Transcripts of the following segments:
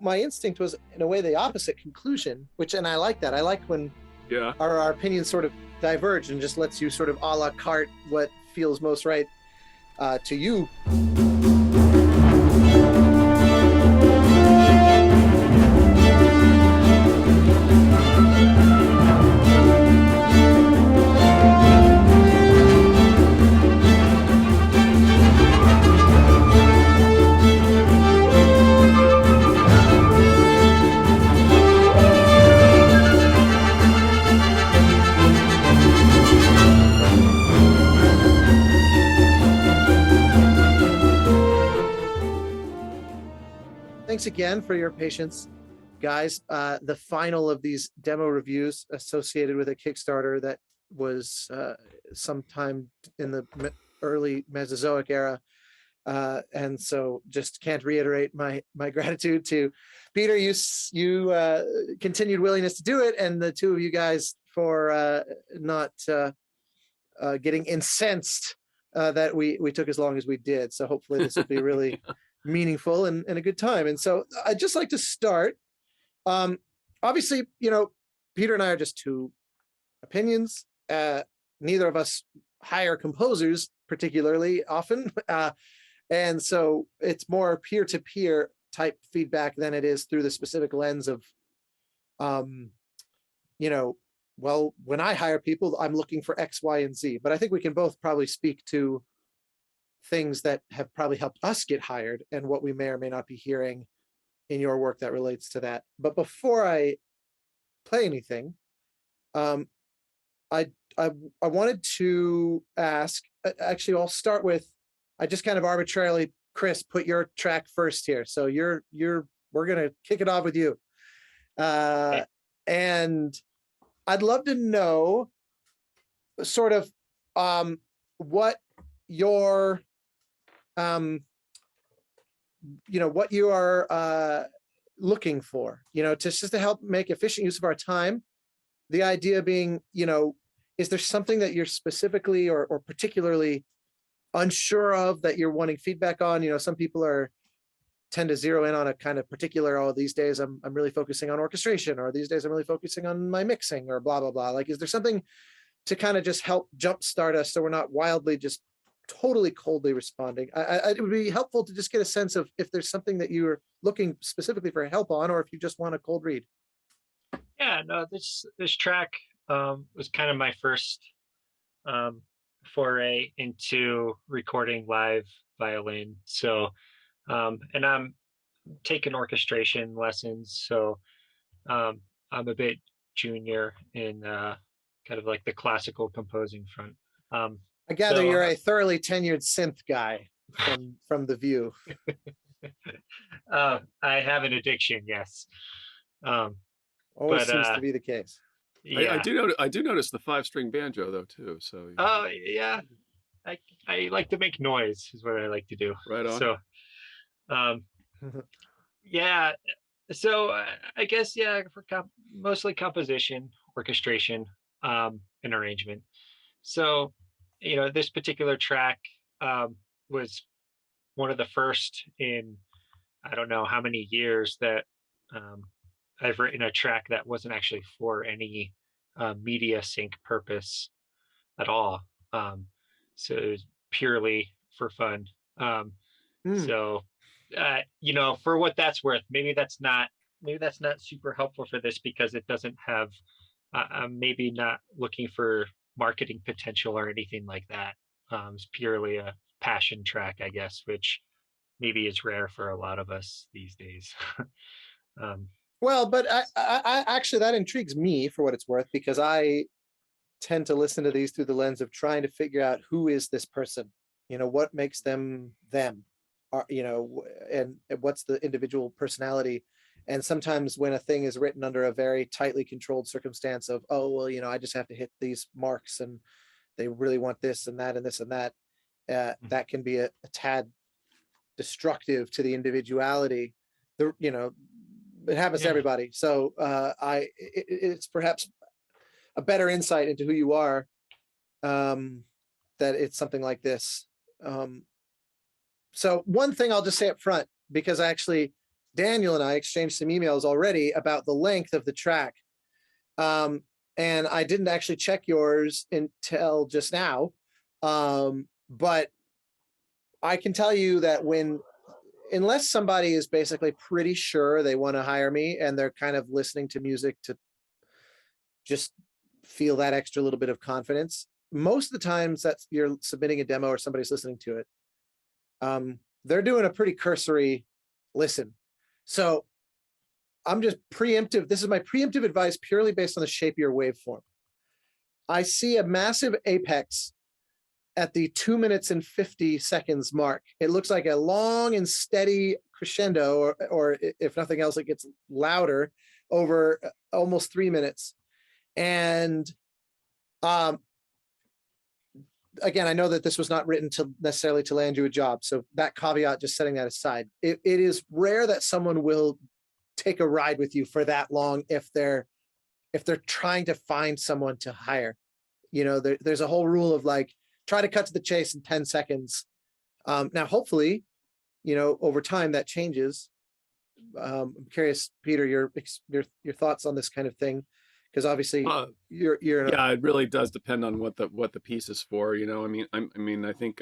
my instinct was in a way the opposite conclusion, and I like that. I like when our opinions sort of diverge and just lets you sort of a la carte what feels most right to you. Thanks again for your patience, guys. The final of these demo reviews associated with a Kickstarter that was sometime in the early Mesozoic era. And so just can't reiterate my gratitude to Peter. You continued willingness to do it, and the two of you guys for not getting incensed that we took as long as we did. So hopefully this will be really meaningful and a good time. And so I'd just like to start. Obviously, Peter and I are just two opinions. Neither of us hire composers particularly often. And so it's more peer-to-peer type feedback than it is through the specific lens of, well, when I hire people, I'm looking for X, Y, and Z. But I think we can both probably speak to things that have probably helped us get hired and what we may or may not be hearing in your work that relates to that. But before I play anything, I wanted to ask, actually, I'll start with, I just kind of arbitrarily, Chris, put your track first here. So we're going to kick it off with you. And I'd love to know sort of what your what you are looking for, just to help make efficient use of our time. The idea being, is there something that you're specifically or particularly unsure of that you're wanting feedback on? Some people tend to zero in on a kind of particular, these days I'm really focusing on orchestration, or these days I'm really focusing on my mixing, or blah, blah, blah. Like, is there something to kind of just help jumpstart us so we're not wildly just totally coldly responding? It would be helpful to just get a sense of if there's something that you're looking specifically for help on, or if you just want a cold read. Yeah, no, this track was kind of my first foray into recording live violin. So, and I'm taking orchestration lessons. So I'm a bit junior in kind of like the classical composing front. I gather you're a thoroughly tenured synth guy from the view. I have an addiction, yes. Always seems to be the case. Yeah. I do notice the 5-string banjo though too. So oh yeah, I like to make noise is what I like to do. Right on. So yeah, so I guess for mostly composition, orchestration, and arrangement. So this particular track was one of the first in I don't know how many years that I've written a track that wasn't actually for any media sync purpose at all. So it was purely for fun. So, for what that's worth, maybe that's not super helpful for this, because it doesn't have, I'm maybe not looking for marketing potential or anything like that. It's purely a passion track, I guess, which maybe is rare for a lot of us these days. Well, but I actually, that intrigues me for what it's worth, because I tend to listen to these through the lens of trying to figure out who is this person, what makes them, and what's the individual personality. And sometimes when a thing is written under a very tightly controlled circumstance of, I just have to hit these marks and they really want this and that and this and that, that can be a tad destructive to the individuality. It happens to everybody. So it's perhaps a better insight into who you are, that it's something like this. So one thing I'll just say up front, because I actually Daniel and I exchanged some emails already about the length of the track. And I didn't actually check yours until just now. But I can tell you that unless somebody is basically pretty sure they want to hire me and they're kind of listening to music to just feel that extra little bit of confidence, most of the times that you're submitting a demo or somebody's listening to it, they're doing a pretty cursory listen. So I'm just preemptive. This is my preemptive advice purely based on the shape of your waveform. I see a massive apex at the 2 minutes and 50 seconds mark. It looks like a long and steady crescendo, or if nothing else, it gets louder over almost 3 minutes. And again, I know that this was not written to necessarily to land you a job. So that caveat, just setting that aside, it is rare that someone will take a ride with you for that long if they're trying to find someone to hire. You know, there's a whole rule of like, try to cut to the chase in 10 seconds. Now, hopefully, you know, over time that changes. I'm curious, Peter, your thoughts on this kind of thing, because obviously you're yeah, it really does depend on what the piece is for. You know, I think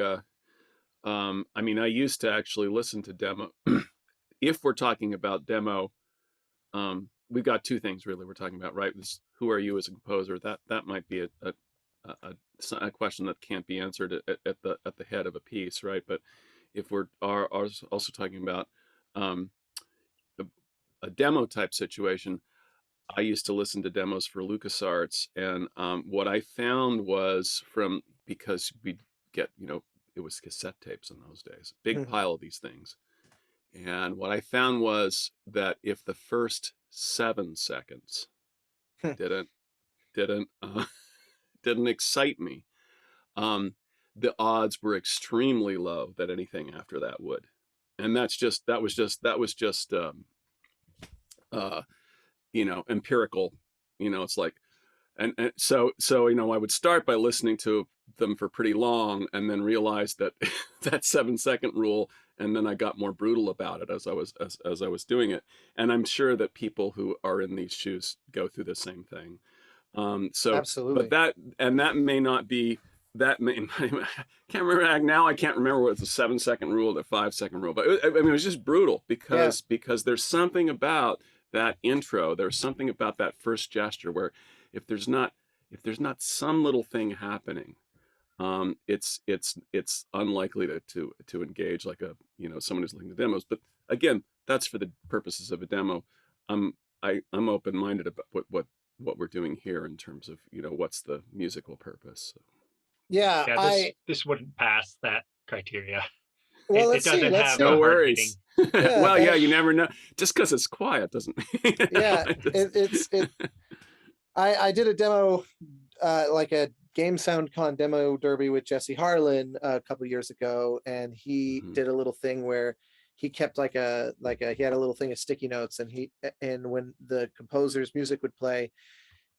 I used to actually listen to demo. If we're talking about demo, we've got two things really we're talking about, right? This, who are you as a composer? That might be a question that can't be answered at the head of a piece, right? But if we're also talking about a demo type situation, I used to listen to demos for LucasArts, and what I found was because we'd get, you know, it was cassette tapes in those days, big pile of these things. And what I found was that if the first 7 seconds didn't excite me, the odds were extremely low that anything after that would. And that was just you know, empirical. You know, it's like, and so you know, I would start by listening to them for pretty long, and then realize that that 7-second rule, and then I got more brutal about it as I was doing it. And I'm sure that people who are in these shoes go through the same thing. So, absolutely. but that may not be, I can't remember now. I can't remember what the 7-second rule, the 5-second rule, but it was just brutal because there's something about that intro. There's something about that first gesture where if there's not some little thing happening, it's unlikely to engage like a, you know, someone who's listening to demos. But again, that's for the purposes of a demo. I'm open-minded about what we're doing here in terms of, you know, what's the musical purpose. Yeah, this wouldn't pass that criteria. Well, it doesn't have no a hard worries. Yeah, well, yeah, you never know. Just because it's quiet doesn't. Yeah, I did a demo, like a Game Sound Con demo derby with Jesse Harlan a couple years ago, and he did a little thing where he kept he had a little thing of sticky notes, and when the composer's music would play,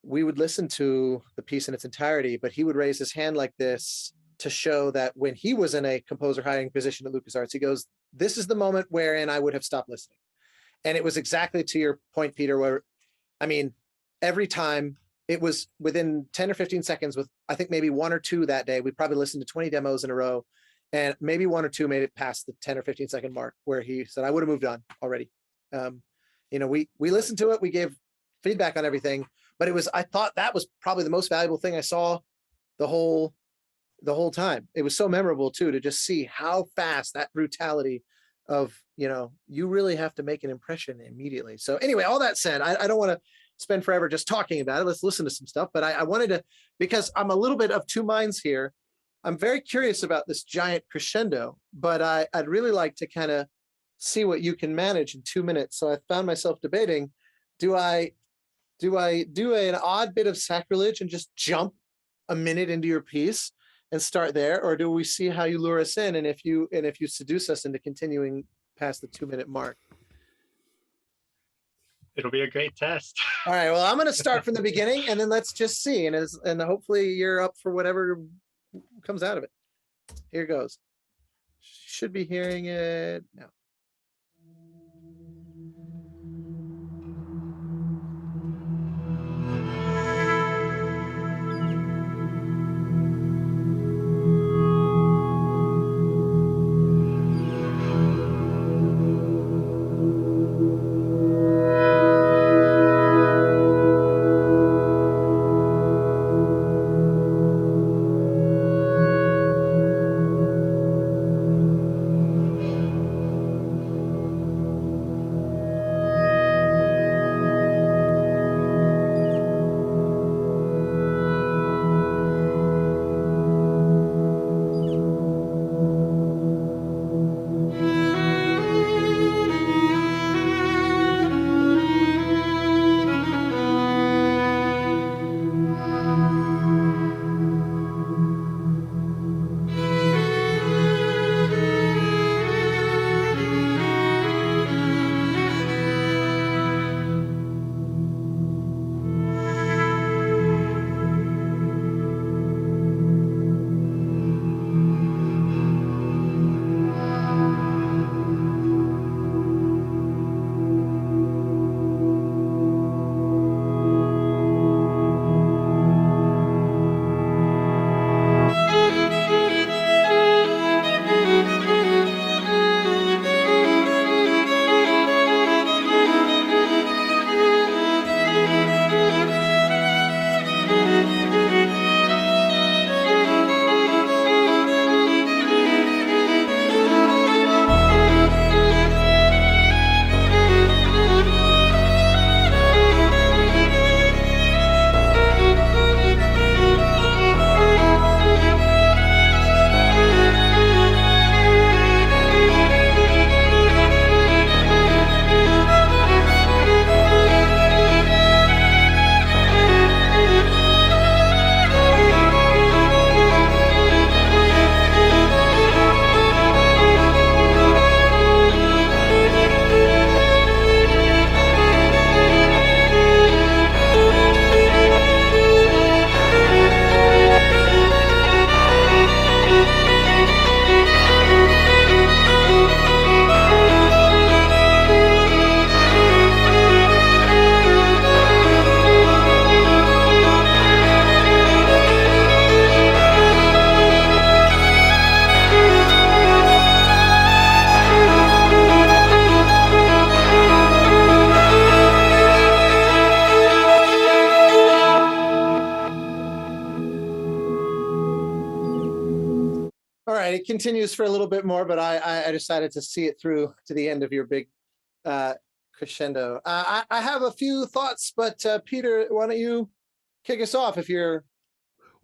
we would listen to the piece in its entirety, but he would raise his hand like this to show that when he was in a composer hiring position at LucasArts, he goes, "This is the moment wherein I would have stopped listening." And it was exactly to your point, Peter, where, I mean, every time it was within 10 or 15 seconds with, I think maybe 1 or 2 that day, we probably listened to 20 demos in a row, and maybe 1 or 2 made it past the 10 or 15 second mark where he said, I would have moved on already. You know, we listened to it, we gave feedback on everything, but I thought that was probably the most valuable thing I saw the whole time. It was so memorable too, to just see how fast that brutality of, you know, you really have to make an impression immediately. So anyway, all that said, I don't want to spend forever just talking about it. Let's listen to some stuff, but I wanted to, because I'm a little bit of two minds here. I'm very curious about this giant crescendo, but I'd really like to kind of see what you can manage in 2 minutes. So I found myself debating, do I do an odd bit of sacrilege and just jump a minute into your piece and start there, or do we see how you lure us in, and if you seduce us into continuing past the 2 minute mark? It'll be a great test. All right, well, I'm going to start from the beginning, and then let's just see, and hopefully you're up for whatever comes out of it. Here goes. Should be hearing it now. right, it continues for a little bit more, but I decided to see it through to the end of your big crescendo. I have a few thoughts, but Peter, why don't you kick us off if you're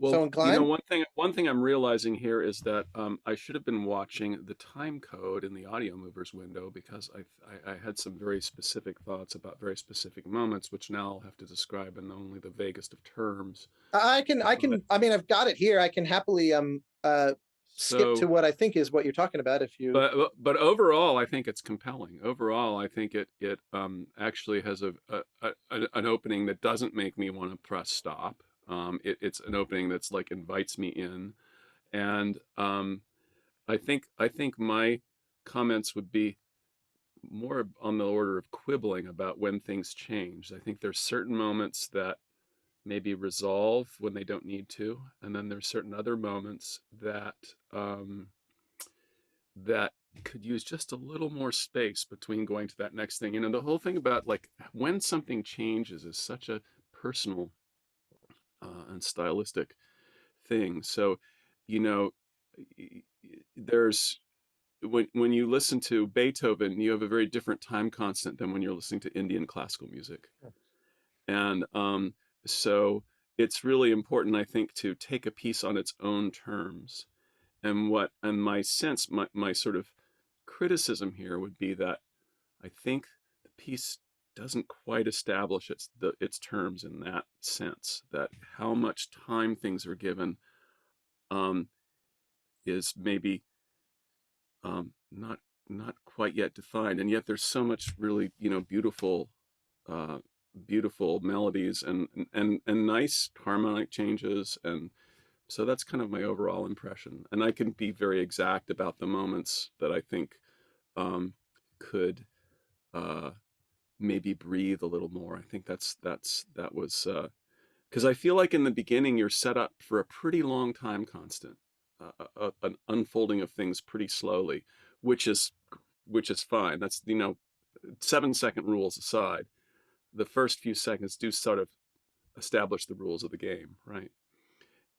so Well, inclined? one thing I'm realizing here is that I should have been watching the time code in the audio movers window, because I had some very specific thoughts about very specific moments, which now I'll have to describe in only the vaguest of terms. I mean, I've got it here. I can happily skip to So, what I think is what you're talking about if you. but overall, I think it's compelling. Overall, I think it actually has an opening that doesn't make me want to press stop. It's an opening that's like invites me in, and I think my comments would be more on the order of quibbling about when things change. I think there's certain moments that maybe resolve when they don't need to, and then there's certain other moments that that could use just a little more space between going to that next thing. The whole thing about like when something changes is such a personal and stylistic thing. So, you know, there's when you listen to Beethoven, you have a very different time constant than when you're listening to Indian classical music. And so it's really important, I think, to take a piece on its own terms. And my sense, my sort of criticism here would be that I think the piece doesn't quite establish its terms in that sense, that how much time things are given is maybe not quite yet defined, and yet there's so much really beautiful beautiful melodies and nice harmonic changes, and so that's kind of my overall impression. And I can be very exact about the moments that I think could maybe breathe a little more. I think that was because I feel like in the beginning you're set up for a pretty long time constant, an unfolding of things pretty slowly, which is fine. That's 7-second rules aside, the first few seconds do sort of establish the rules of the game, right?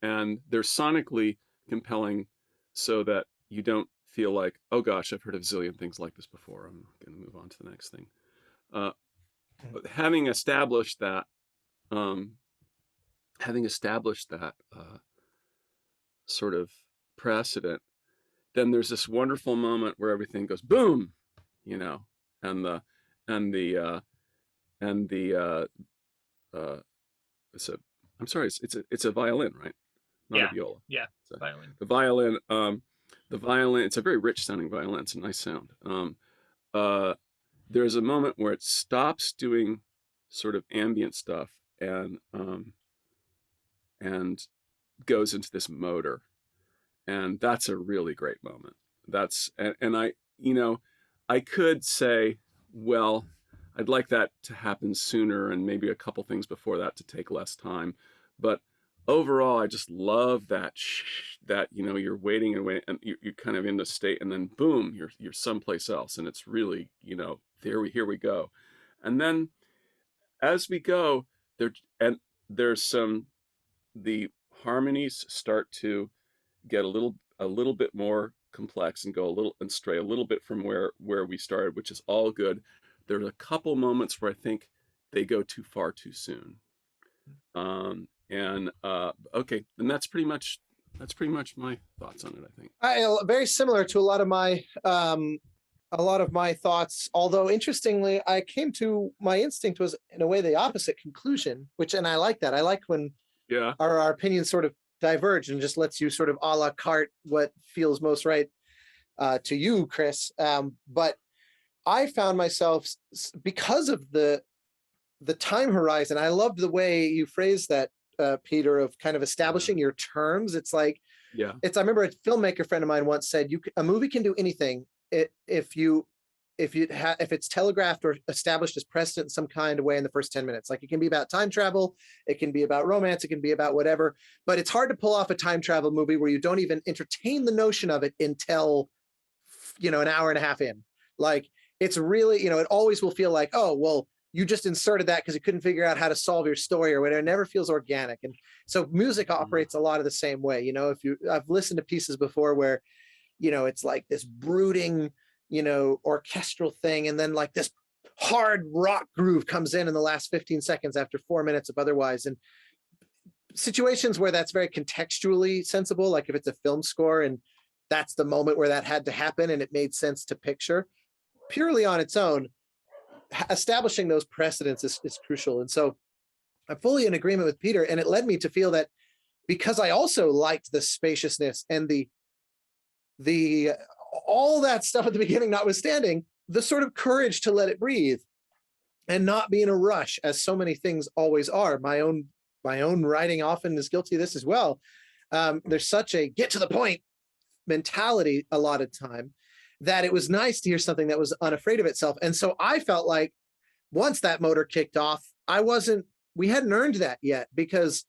And they're sonically compelling so that you don't feel like, oh gosh, I've heard a zillion things like this before, I'm going to move on to the next thing. Having established that, sort of precedent, then there's this wonderful moment where everything goes boom, and the and the and the it's a I'm sorry, it's a violin, right? Not a viola. Yeah, So violin. the violin, it's a very rich sounding violin. It's a nice sound. There's a moment where it stops doing sort of ambient stuff and goes into this motor, and that's a really great moment. And I could say, well, I'd like that to happen sooner, and maybe a couple things before that to take less time. But overall, I just love that you're waiting and waiting, and you're kind of in the state, and then boom, you're someplace else, and it's really here we go. And then as we go there's the harmonies start to get a little bit more complex and go a little and stray a little bit from where we started, which is all good. There's a couple moments where I think they go too far too soon. Okay, and that's pretty much my thoughts on it, I think. Very similar to a lot of my thoughts, although interestingly, I came to my instinct was in a way the opposite conclusion, and I like that. I like when our opinions sort of diverge and just lets you sort of a la carte what feels most right to you, Chris. But I found myself, because of the time horizon, I loved the way you phrased that, Peter, of kind of establishing your terms. It's like, I remember a filmmaker friend of mine once said, a movie can do anything if it's telegraphed or established as precedent in some kind of way in the first 10 minutes. Like, it can be about time travel, it can be about romance, it can be about whatever, but it's hard to pull off a time travel movie where you don't even entertain the notion of it until an hour and a half in. Like, it's really, it always will feel like, oh, well, you just inserted that because you couldn't figure out how to solve your story or whatever. It never feels organic. And so music operates a lot of the same way. I've listened to pieces before where it's like this brooding, orchestral thing. And then like this hard rock groove comes in the last 15 seconds after 4 minutes of otherwise. And situations where that's very contextually sensible, like if it's a film score and that's the moment where that had to happen and it made sense to picture purely on its own, establishing those precedents is crucial. And so I'm fully in agreement with Peter. And it led me to feel that because I also liked the spaciousness and the all that stuff at the beginning notwithstanding, the sort of courage to let it breathe and not be in a rush, as so many things always are. My own writing often is guilty of this as well. There's such a get to the point mentality a lot of time that it was nice to hear something that was unafraid of itself. And so I felt like once that motor kicked off, we hadn't earned that yet, because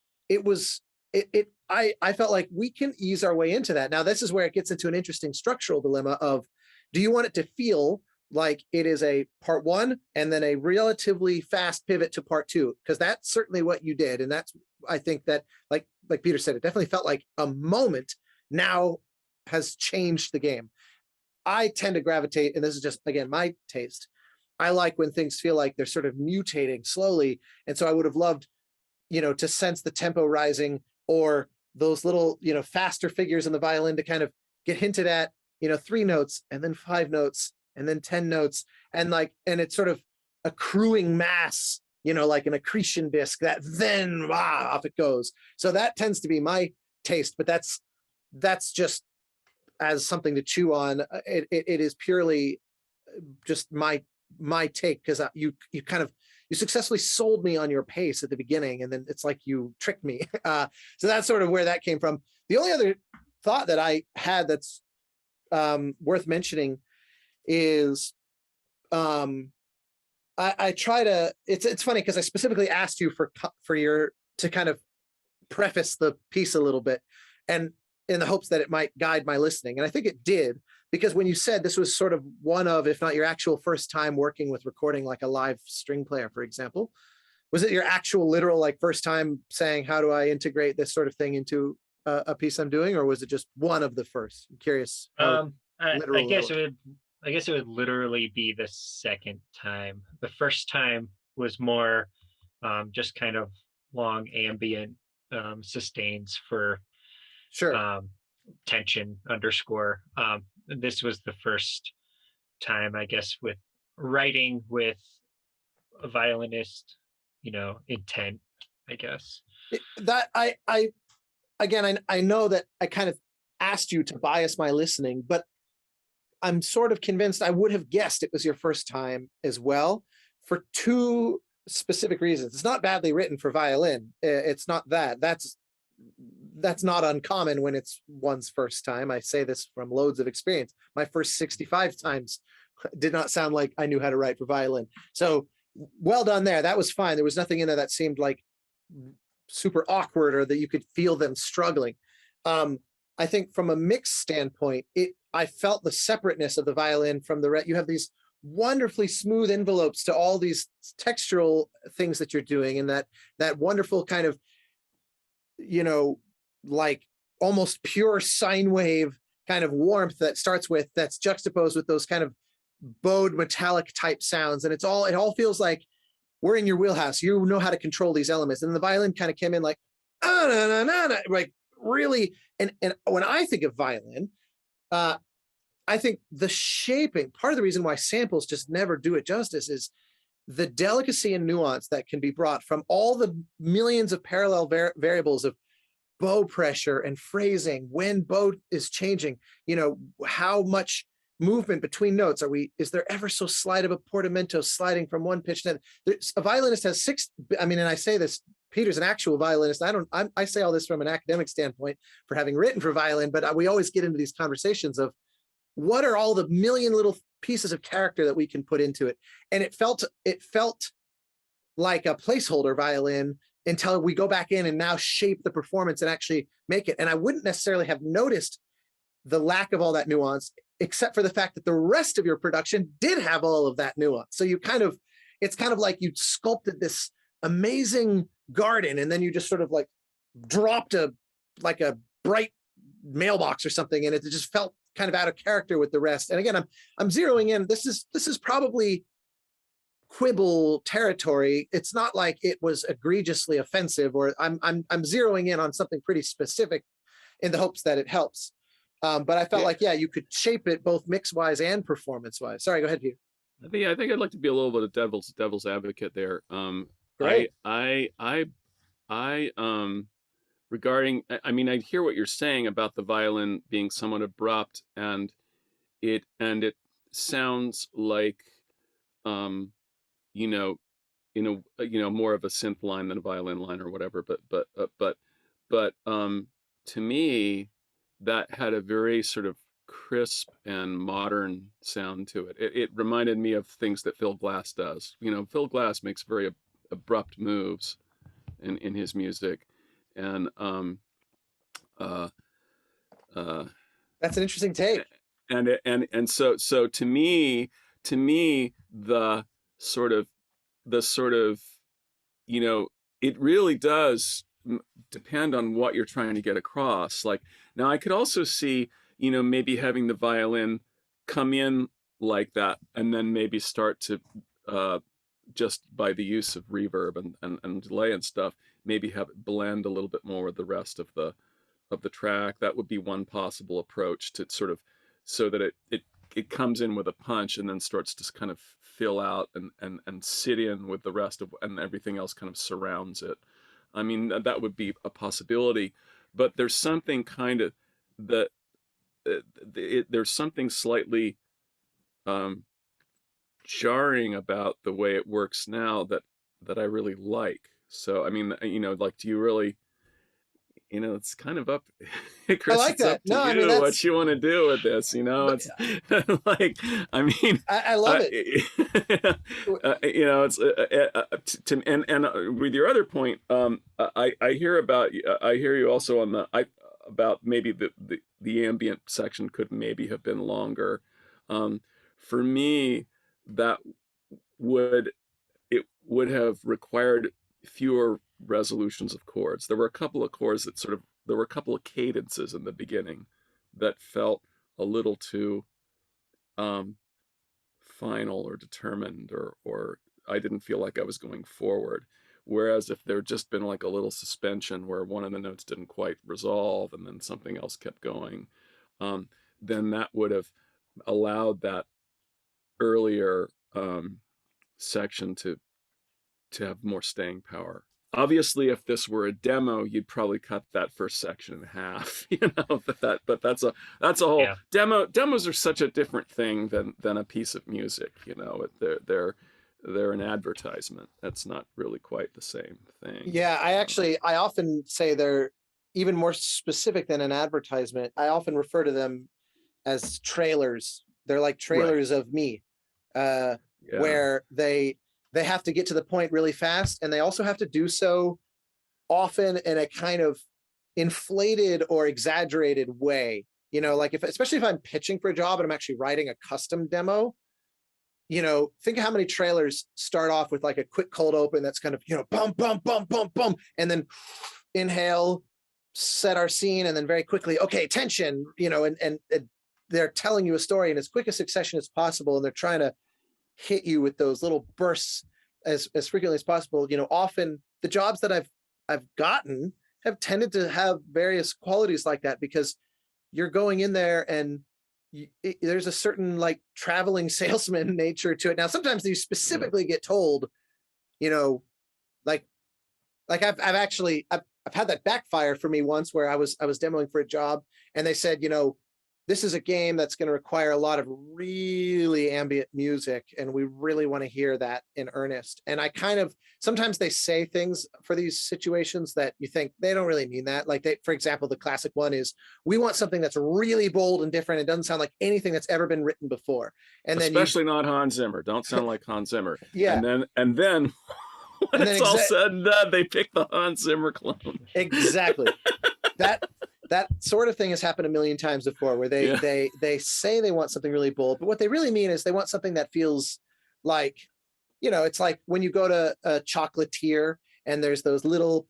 I felt like we can ease our way into that. Now, this is where it gets into an interesting structural dilemma of, do you want it to feel like it is a part one and then a relatively fast pivot to part two? Because that's certainly what you did. And that's, I think that, like Peter said, it definitely felt like a moment now has changed the game. I tend to gravitate, and this is just, again, my taste. I like when things feel like they're sort of mutating slowly. And so I would have loved, to sense the tempo rising, or those little, faster figures in the violin to kind of get hinted at, 3 notes and then 5 notes and then 10 notes. And it's sort of accruing mass, like an accretion disc that then off it goes. So that tends to be my taste, but that's just as something to chew on. It is purely just my take, because you successfully sold me on your pace at the beginning, and then it's like you tricked me. So that's sort of where that came from. The only other thought that I had that's worth mentioning is I try to. It's funny because I specifically asked you to kind of preface the piece a little bit, and in the hopes that it might guide my listening, and I think it did. Because when you said this was sort of one of, if not your actual first time working with recording like a live string player, for example, was it your actual literal like first time saying, how do I integrate this sort of thing into a piece I'm doing? Or was it just one of the first? I'm curious. I guess it would literally be the second time. The first time was more just kind of long ambient sustains for sure. Tension underscore. This was the first time, I guess, with writing with a violinist, intent, I guess. I know that I kind of asked you to bias my listening, but I'm sort of convinced I would have guessed it was your first time as well, for 2 specific reasons. It's not badly written for violin. It's not that. That's not uncommon when it's one's first time. I say this from loads of experience. My first 65 times did not sound like I knew how to write for violin. So well done there. That was fine. There was nothing in there that seemed like super awkward or that you could feel them struggling. I think from a mix standpoint, I felt the separateness of the violin from the you have these wonderfully smooth envelopes to all these textural things that you're doing, and that wonderful kind of, like almost pure sine wave kind of warmth that starts with, that's juxtaposed with those kind of bowed metallic type sounds. And it all feels like we're in your wheelhouse. You know how to control these elements. And the violin kind of came in like, like really. And when I think of violin, I think the shaping, part of the reason why samples just never do it justice is the delicacy and nuance that can be brought from all the millions of parallel variables of bow pressure and phrasing, when bow is changing, how much movement between notes is there ever so slight of a portamento sliding from one pitch to another? A violinist has 6, and I say this, Peter's an actual violinist. I say all this from an academic standpoint for having written for violin, but we always get into these conversations of what are all the million little pieces of character that we can put into it. And it felt like a placeholder violin until we go back in and now shape the performance and actually make it. And I wouldn't necessarily have noticed the lack of all that nuance, except for the fact that the rest of your production did have all of that nuance. So it's kind of like you sculpted this amazing garden, and then you just sort of like dropped a bright mailbox or something, and it just felt kind of out of character with the rest. And again, I'm zeroing in. This is probably quibble territory. It's not like it was egregiously offensive, or I'm zeroing in on something pretty specific in the hopes that it helps. But I felt like, yeah, you could shape it both mix wise and performance wise. Sorry, go ahead, Peter. I think I'd like to be a little bit of devil's advocate there. Great. I regarding, I mean, I hear what you're saying about the violin being somewhat abrupt, and it sounds like, you know, more of a synth line than a violin line or whatever. But to me, that had a very sort of crisp and modern sound to it. It reminded me of things that Phil Glass does. Phil Glass makes very abrupt moves in his music, and that's an interesting take. And so to me the sort of it really does depend on what you're trying to get across. Like, now I could also see maybe having the violin come in like that, and then maybe start to just by the use of reverb and delay and stuff, maybe have it blend a little bit more with the rest of the track. That would be one possible approach to sort of, so that it comes in with a punch and then starts to kind of fill out and sit in with the rest of, and everything else kind of surrounds it. I mean, that would be a possibility, but there's something kind of that there's something slightly jarring about the way it works now that I really like. So I mean, like, do you really, it's kind of up, Chris, I like it's that. up to No, you, I mean, that's what you want to do with this. It's like, I mean, I love it. It's and with your other point, I hear you also on about maybe the ambient section could maybe have been longer. For me, that would have required fewer resolutions of chords. There were a couple of chords that there were a couple of cadences in the beginning that felt a little too final or determined, or I didn't feel like I was going forward. Whereas if there'd just been like a little suspension where one of the notes didn't quite resolve and then something else kept going, then that would have allowed that earlier section to have more staying power. Obviously, if this were a demo, you'd probably cut that first section in half, but that's a whole Demos are such a different thing than a piece of music. They're an advertisement. That's not really quite the same thing. Yeah, I often say they're even more specific than an advertisement. I often refer to them as trailers. They're like trailers of me, where they have to get to the point really fast, and they also have to do so often in a kind of inflated or exaggerated way. Like especially if I'm pitching for a job and I'm actually writing a custom demo, think of how many trailers start off with like a quick cold open that's kind of, bum, bum, bum, bum, bum, and then inhale, set our scene, and then very quickly, okay, tension, and they're telling you a story in as quick a succession as possible, and they're trying to hit you with those little bursts as frequently as possible. Often the jobs that I've gotten have tended to have various qualities like that, because you're going in there and there's a certain like traveling salesman nature to it. Now, sometimes you specifically get told, like I've had that backfire for me once, where I was demoing for a job and they said, this is a game that's going to require a lot of really ambient music, and we really want to hear that in earnest. And I sometimes they say things for these situations that you think they don't really mean that. Like for example, the classic one is, we want something that's really bold and different. It doesn't sound like anything that's ever been written before. And especially not Hans Zimmer. Don't sound like Hans Zimmer. Yeah. And then when it's all said and done, they pick the Hans Zimmer clone. Exactly. That sort of thing has happened a million times before, where they say they want something really bold, but what they really mean is they want something that feels like, it's like when you go to a chocolatier and there's those little,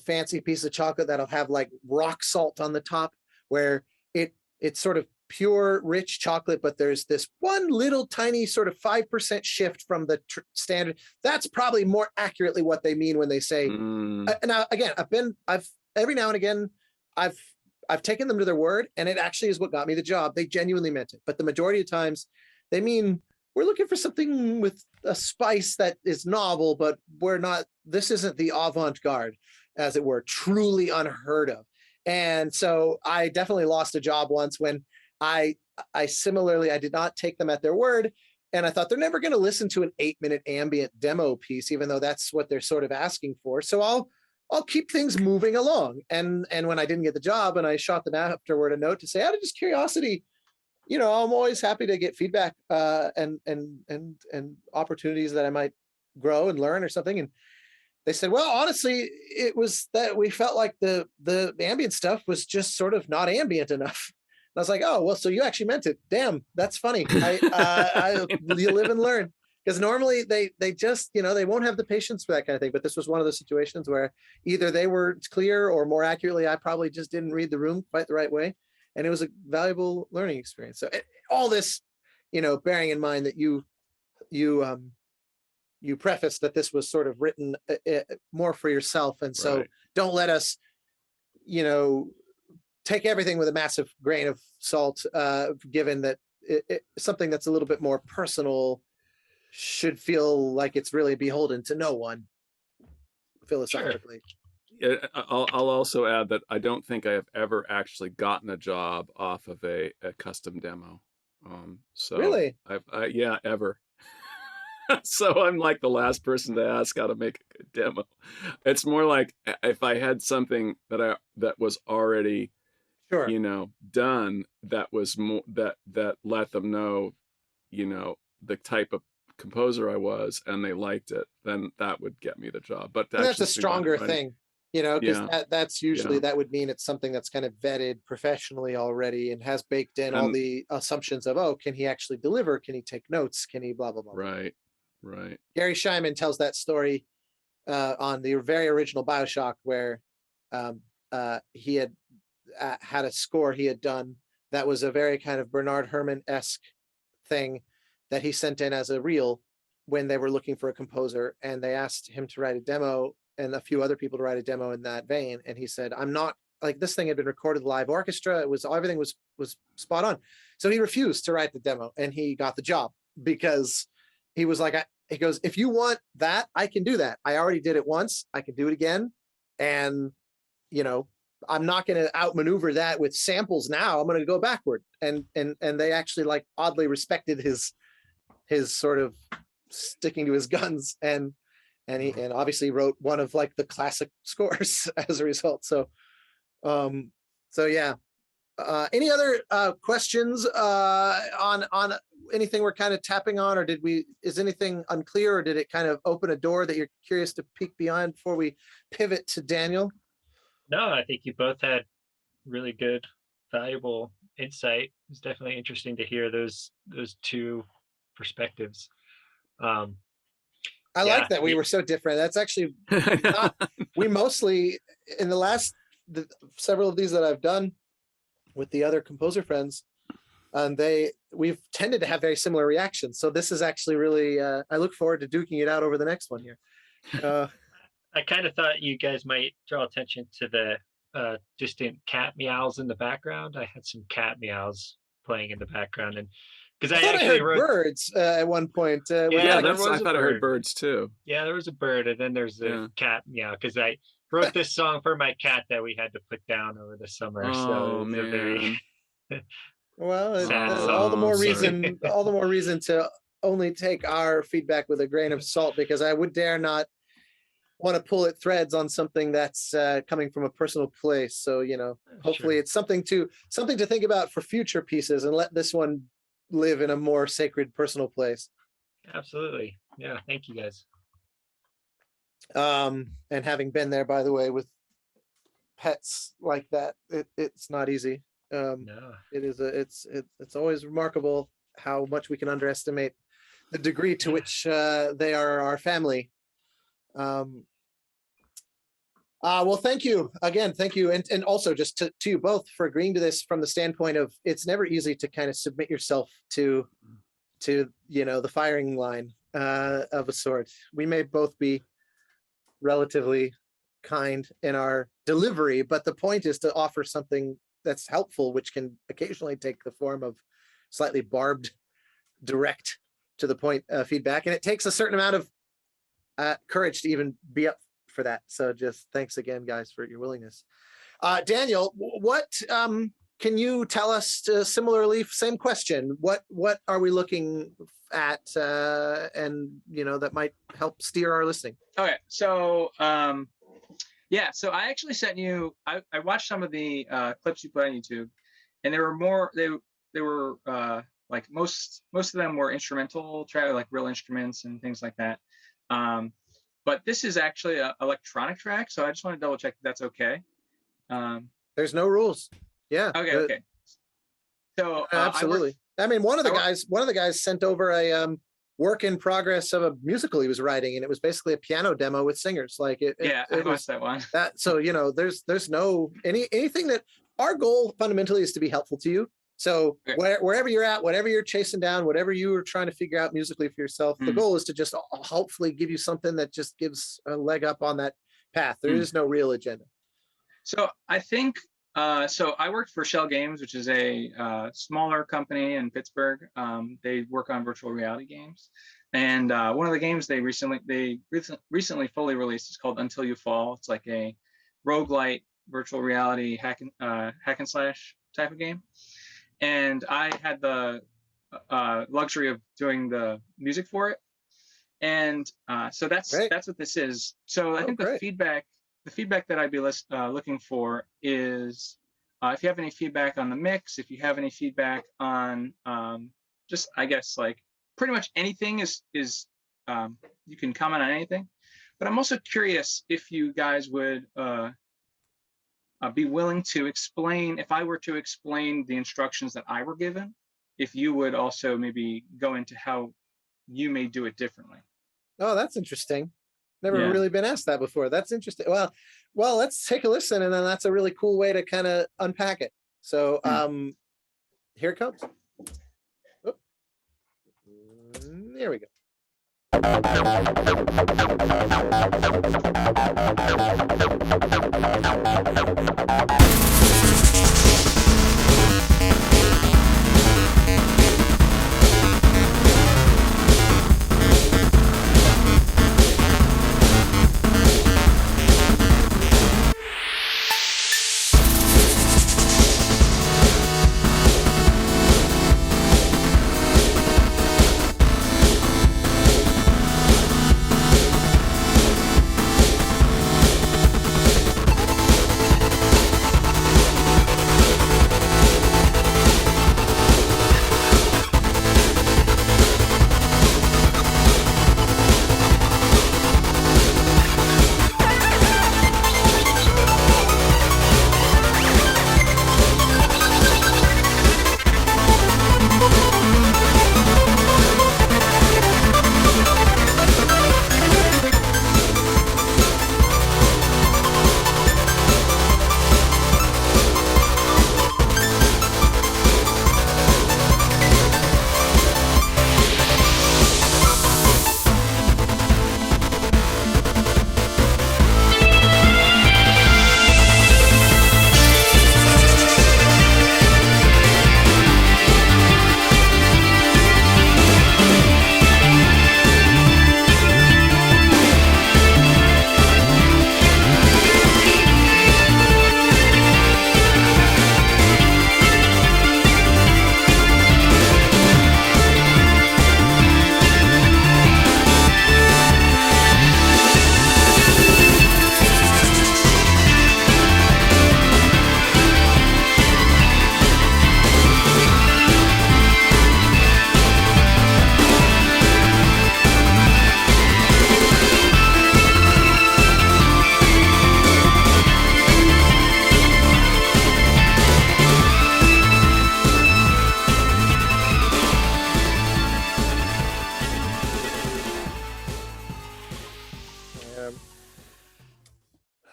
fancy pieces of chocolate that'll have like rock salt on the top, where it sort of pure rich chocolate, but there's this one little tiny sort of 5% shift from the standard. That's probably more accurately what they mean when they say, now again, I've every now and again, I've taken them to their word, and it actually is what got me the job. They genuinely meant it. But the majority of times they mean, we're looking for something with a spice that is novel, but this isn't the avant-garde, as it were, truly unheard of. And so I definitely lost a job once when I similarly, I did not take them at their word. And I thought they're never going to listen to an 8-minute ambient demo piece, even though that's what they're sort of asking for. So I'll keep things moving along. And when I didn't get the job, and I shot them afterward a note to say, out of just curiosity, I'm always happy to get feedback and opportunities that I might grow and learn or something. And they said, well, honestly, it was that we felt like the ambient stuff was just sort of not ambient enough. And I was like, oh, well, so you actually meant it. Damn, that's funny. You live and learn. Because normally they just, they won't have the patience for that kind of thing. But this was one of those situations where either they were clear, or more accurately, I probably just didn't read the room quite the right way. And it was a valuable learning experience. So all this, bearing in mind that you prefaced that this was sort of written more for yourself. And so Right. Don't let us, take everything with a massive grain of salt, given that something that's a little bit more personal should feel like it's really beholden to no one, philosophically. Yeah, I'll also add that I don't think I have ever actually gotten a job off of a custom demo. So Really? yeah, ever. So I'm like the last person to ask how to make a good demo. It's more like if I had something that was already, Sure. done, that was more that let them know, the type of composer I was, and they liked it, then that would get me the job. But And that's a actually stronger thing, because Yeah. that's usually, Yeah. that would mean it's something that's kind of vetted professionally already and has baked in all And the assumptions of, oh, can he actually deliver? Can he take notes? Can he blah, blah, blah. right. Gary Scheinman tells that story on the very original BioShock, where he had had a score he had done that was a very kind of Bernard Herrmann-esque thing that he sent in as a reel when they were looking for a composer, and they asked him to write a demo and a few other people to write a demo in that vein. And he said, I'm not, like, this thing had been recorded live orchestra. It was, everything was spot on. So he refused to write the demo, and he got the job because he was like, he goes, if you want that, I can do that. I already did it once. I can do it again. And, I'm not going to outmaneuver that with samples now. I'm going to go backward. And they actually, like, oddly respected his sort of sticking to his guns, and he obviously wrote one of, like, the classic scores as a result. So yeah. Any other questions on anything we're kind of tapping on, or is anything unclear, or did it kind of open a door that you're curious to peek beyond before we pivot to Daniel? No, I think you both had really good, valuable insight. It's definitely interesting to hear those two perspectives. I like that we were so different. That's actually not, we mostly, in the several of these that I've done with the other composer friends, and we've tended to have very similar reactions. So this is actually really, I look forward to duking it out over the next one here. I kind of thought you guys might draw attention to the distant cat meows in the background. I had some cat meows playing in the background, and because I thought actually heard birds at one point. I thought I heard birds too. Yeah, there was a bird, and then there's a cat meow, because I wrote this song for my cat that we had to put down over the summer. Oh, so it's man. a very well, all the more reason to only take our feedback with a grain of salt, because I would dare not want to pull at threads on something that's coming from a personal place. So, hopefully it's something to think about for future pieces, and let this one live in a more sacred personal place. Absolutely. Yeah. Thank you guys. And having been there, by the way, with pets like that, it's not easy. No. It is it's always remarkable how much we can underestimate the degree to which they are our family. Well, thank you again. Thank you. And also just to you both for agreeing to this from the standpoint of it's never easy to kind of submit yourself to the firing line of a sort. We may both be relatively kind in our delivery, but the point is to offer something that's helpful, which can occasionally take the form of slightly barbed, direct to the point feedback. And it takes a certain amount of courage to even be up for that. So just thanks again, guys, for your willingness. Daniel, what can you tell us similarly, same question, what are we looking at and that might help steer our listening? Okay, so yeah, so I actually sent you, I watched some of the clips you put on YouTube, and there were more, they were like most of them were instrumental track, like real instruments and things like that. But this is actually an electronic track, so I just want to double check that's okay. There's no rules. Yeah. Okay. So absolutely. I mean, one of the guys sent over a work in progress of a musical he was writing, and it was basically a piano demo with singers. Like it I watched that one. So there's no anything that our goal fundamentally is to be helpful to you. So wherever you're at, whatever you're chasing down, whatever you are trying to figure out musically for yourself, the goal is to just hopefully give you something that just gives a leg up on that path. There is no real agenda. So I think, so I worked for Shell Games, which is a smaller company in Pittsburgh. They work on virtual reality games. And one of the games they recently fully released is called Until You Fall. It's like a roguelite virtual reality hack and slash type of game. And I had the luxury of doing the music for it. And so that's what this is. So I think the feedback that I'd be looking for is if you have any feedback on the mix, if you have any feedback on just, I guess, like pretty much anything is you can comment on anything. But I'm also curious if you guys would be willing to explain, if I were to explain the instructions that I were given, if you would also maybe go into how you may do it differently. Oh, that's interesting. Never really been asked that before. That's interesting. Well, let's take a listen, and then that's a really cool way to kind of unpack it. So here it comes. Oop. There we go.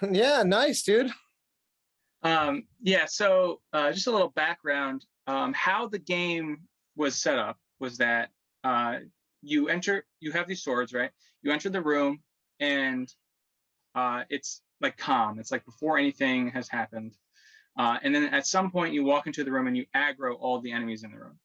Yeah, nice, dude. Yeah, so just a little background. How the game was set up was that you have these swords, right? You enter the room, and it's like calm. It's like before anything has happened. And then at some point, you walk into the room and you aggro all the enemies in the room.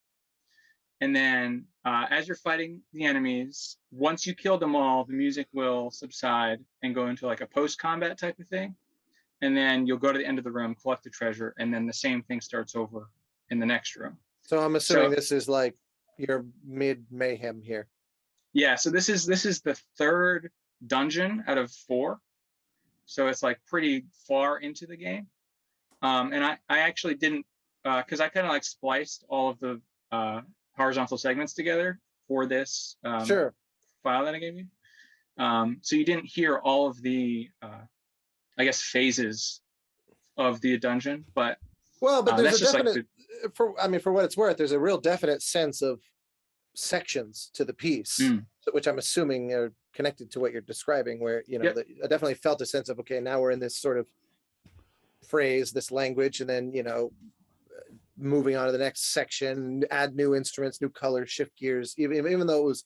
And then as you're fighting the enemies, once you kill them all, the music will subside and go into like a post-combat type of thing. And then you'll go to the end of the room, collect the treasure, and then the same thing starts over in the next room. So I'm assuming So this is like your mid mayhem here. yeah, so this is the third dungeon out of 4. So it's like pretty far into the game. And I actually didn't, because I kind of like spliced all of the horizontal segments together for this Sure. file that I gave you. So you didn't hear all of the, I guess, phases of the dungeon, but Well, but there's that's a just like definite, for what it's worth, there's a real definite sense of sections to the piece, which I'm assuming are connected to what you're describing, where, you know, Yep. I definitely felt a sense of, okay, now we're in this sort of phrase, this language, and then, you know, moving on to the next section, add new instruments, new colors, shift gears, even though it was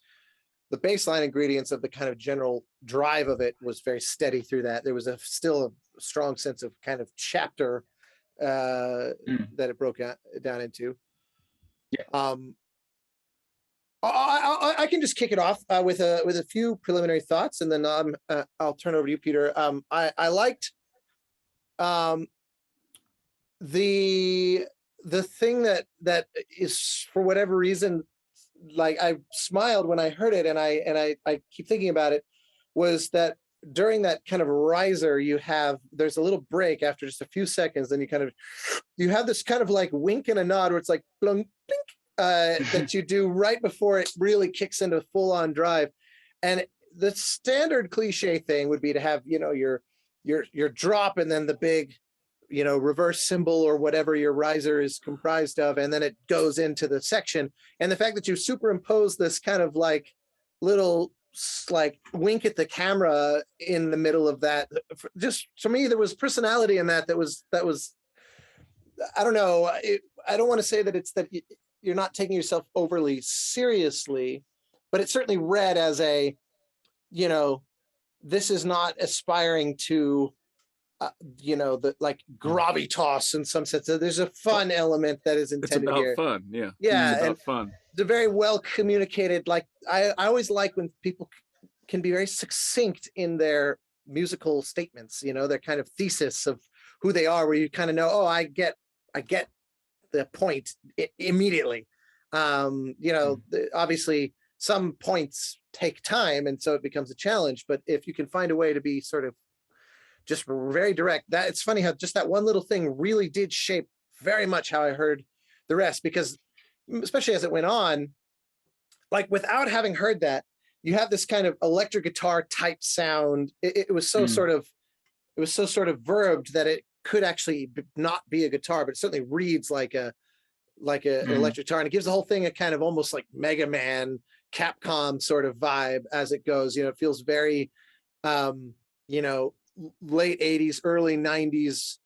the baseline ingredients of the kind of general drive of it was very steady through that. There was still a strong sense of kind of chapter that it broke down into. Yeah. I can just kick it off with a few preliminary thoughts, and then I'll turn over to you, Peter. I liked the thing that is, for whatever reason, like I smiled when I heard it, and I keep thinking about it, was that during that kind of riser, there's a little break after just a few seconds, then you have this kind of like wink and a nod where it's like blunk, blink, that you do right before it really kicks into full-on drive. And the standard cliche thing would be to have, you know, your drop and then the big, you know, reverse symbol or whatever your riser is comprised of, and then it goes into the section. And the fact that you superimpose this kind of like little like wink at the camera in the middle of that, just for me, there was personality in that was I don't know, I don't want to say that it's that you're not taking yourself overly seriously, but it certainly read as a, you know, this is not aspiring to you know, the like gravitas in some sense. There's a fun element that is intended it's about here. fun. Yeah. Yeah, It's and about fun. they're very well communicated. Like I always like when people can be very succinct in their musical statements, you know, their kind of thesis of who they are, where you kind of know, oh, I get the point immediately. You know, obviously some points take time, and so it becomes a challenge, but if you can find a way to be sort of just very direct, that it's funny how just that one little thing really did shape very much how I heard the rest, because especially as it went on, like without having heard that, you have this kind of electric guitar type sound. It was so sort of verbed that it could actually not be a guitar, but it certainly reads like an electric guitar, and it gives the whole thing a kind of almost like Mega Man, Capcom sort of vibe as it goes. You know, it feels very you know, late 80s, early 90s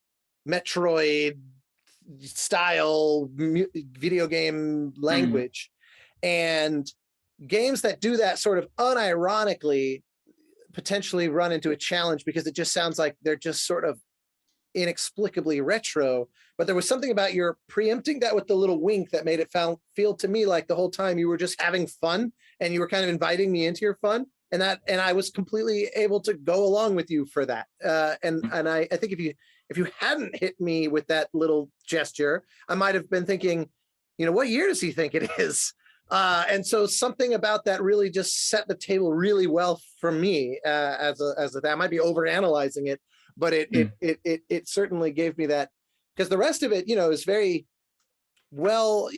Metroid style video game language. And games that do that sort of unironically potentially run into a challenge, because it just sounds like they're just sort of inexplicably retro. But there was something about your preempting that with the little wink that made it feel to me like the whole time you were just having fun, and you were kind of inviting me into your fun. And I was completely able to go along with you for that. And I think if you hadn't hit me with that little gesture, I might have been thinking, you know, what year does he think it is? And so something about that really just set the table really well for me as I might be overanalyzing it, but it certainly gave me that, because the rest of it, you know, is very well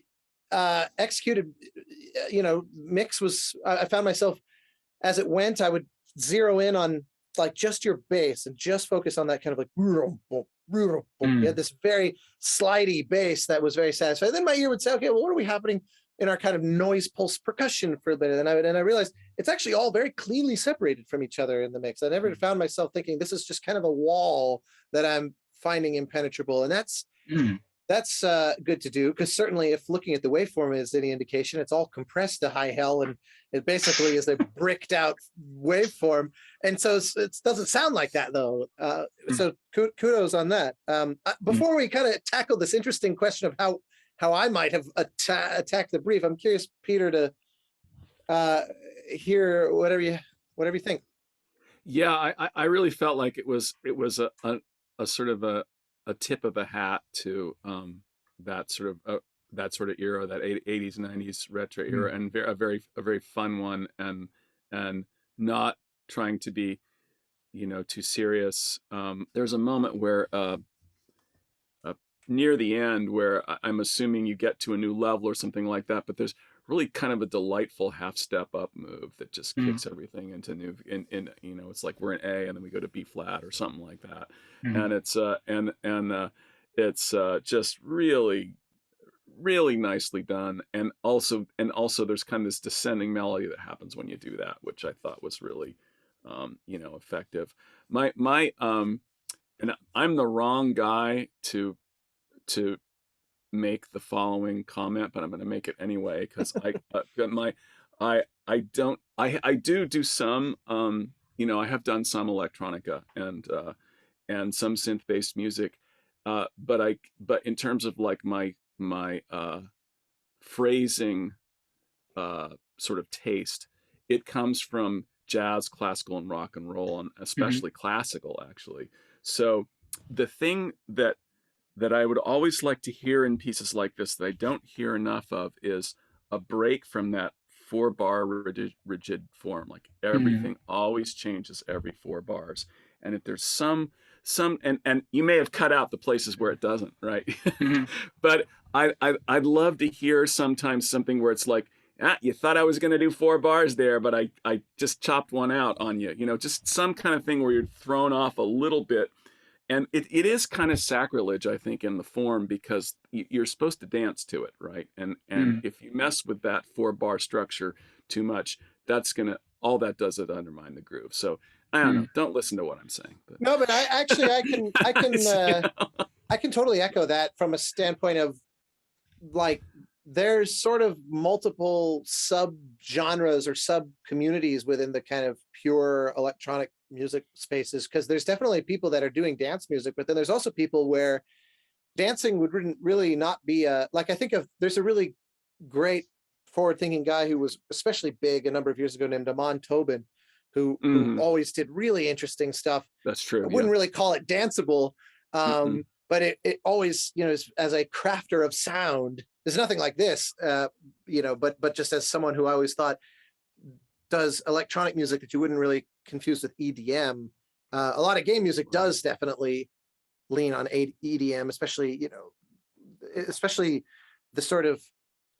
executed. You know, mix was, I found myself as it went, I would zero in on like just your bass and just focus on that kind of like you had this very slidey bass that was very satisfying. Then my ear would say, okay, well, what are we happening? in our kind of noise pulse percussion for a bit, and I realized it's actually all very cleanly separated from each other in the mix. I never found myself thinking this is just kind of a wall that I'm finding impenetrable, and that's good to do, because certainly if looking at the waveform is any indication, it's all compressed to high hell, and it basically is a bricked out waveform, and so it doesn't sound like that though. So kudos on that. Before we kind of tackle this interesting question of how I might have attacked the brief, I'm curious, Peter, to hear whatever you think. Yeah, I really felt like it was a sort of a tip of a hat to that sort of era, that 80s 90s retro era, and a very fun one, and not trying to be, you know, too serious. There's a moment where near the end where I'm assuming you get to a new level or something like that, but there's really kind of a delightful half step up move that just kicks everything into new, in you know, it's like we're in A and then we go to B flat or something like that. And it's it's just really nicely done, and also there's kind of this descending melody that happens when you do that, which I thought was really you know, effective. My and I'm the wrong guy to make the following comment, but I'm going to make it anyway, because I do some you know, I have done some electronica and some synth-based music, but in terms of like my phrasing sort of taste, it comes from jazz, classical, and rock and roll, and especially classical, actually. So the thing that I would always like to hear in pieces like this that I don't hear enough of is a break from that 4-bar rigid form. Like everything always changes every 4 bars. And if there's some and you may have cut out the places where it doesn't, right? But I'd love to hear sometimes something where it's like, you thought I was going to do 4 bars there, but I just chopped one out on you. You know, just some kind of thing where you're thrown off a little bit. And it is kind of sacrilege, I think, in the form, because you're supposed to dance to it, right? And if you mess with that 4-bar structure too much, all that does is undermine the groove. So I don't know. Don't listen to what I'm saying. But. No, but I can totally echo that from a standpoint of, like, there's sort of multiple sub-genres or sub-communities within the kind of pure electronic music spaces, because there's definitely people that are doing dance music, but then there's also people where dancing would really not be like, I think there's a really great forward-thinking guy who was especially big a number of years ago named Amon Tobin, who always did really interesting stuff. That's true. I wouldn't really call it danceable, but it always, you know, as a crafter of sound, there's nothing like this, you know, but just as someone who I always thought does electronic music that you wouldn't really confuse with EDM. A lot of game music does definitely lean on EDM, especially, you know, especially the sort of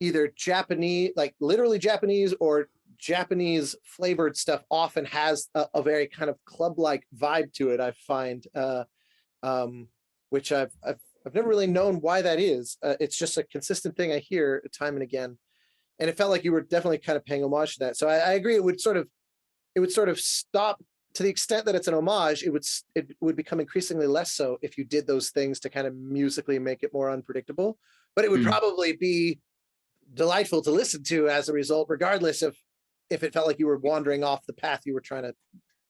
either Japanese, like literally Japanese, or Japanese flavored stuff often has a very kind of club-like vibe to it, I find, which I've never really known why that is. It's just a consistent thing I hear time and again. And it felt like you were definitely kind of paying homage to that. So I agree. It would sort of stop, to the extent that it's an homage. It would become increasingly less so if you did those things to kind of musically make it more unpredictable. But it would probably be delightful to listen to as a result, regardless of if it felt like you were wandering off the path you were trying to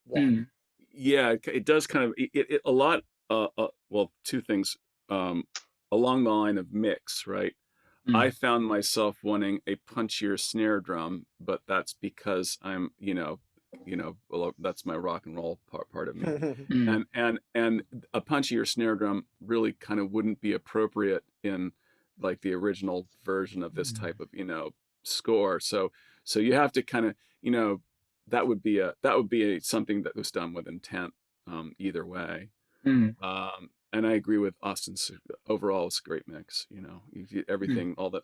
walk. Yeah, it does kind of a lot. Well, two things along the line of mix, right? I found myself wanting a punchier snare drum, but that's because I'm, you know, well, that's my rock and roll part of me. And a punchier snare drum really kind of wouldn't be appropriate in like the original version of this type of, you know, score. So you have to kind of, you know, that would be something that was done with intent, either way. And I agree with Austin's. Overall, it's a great mix. You know, everything, all the,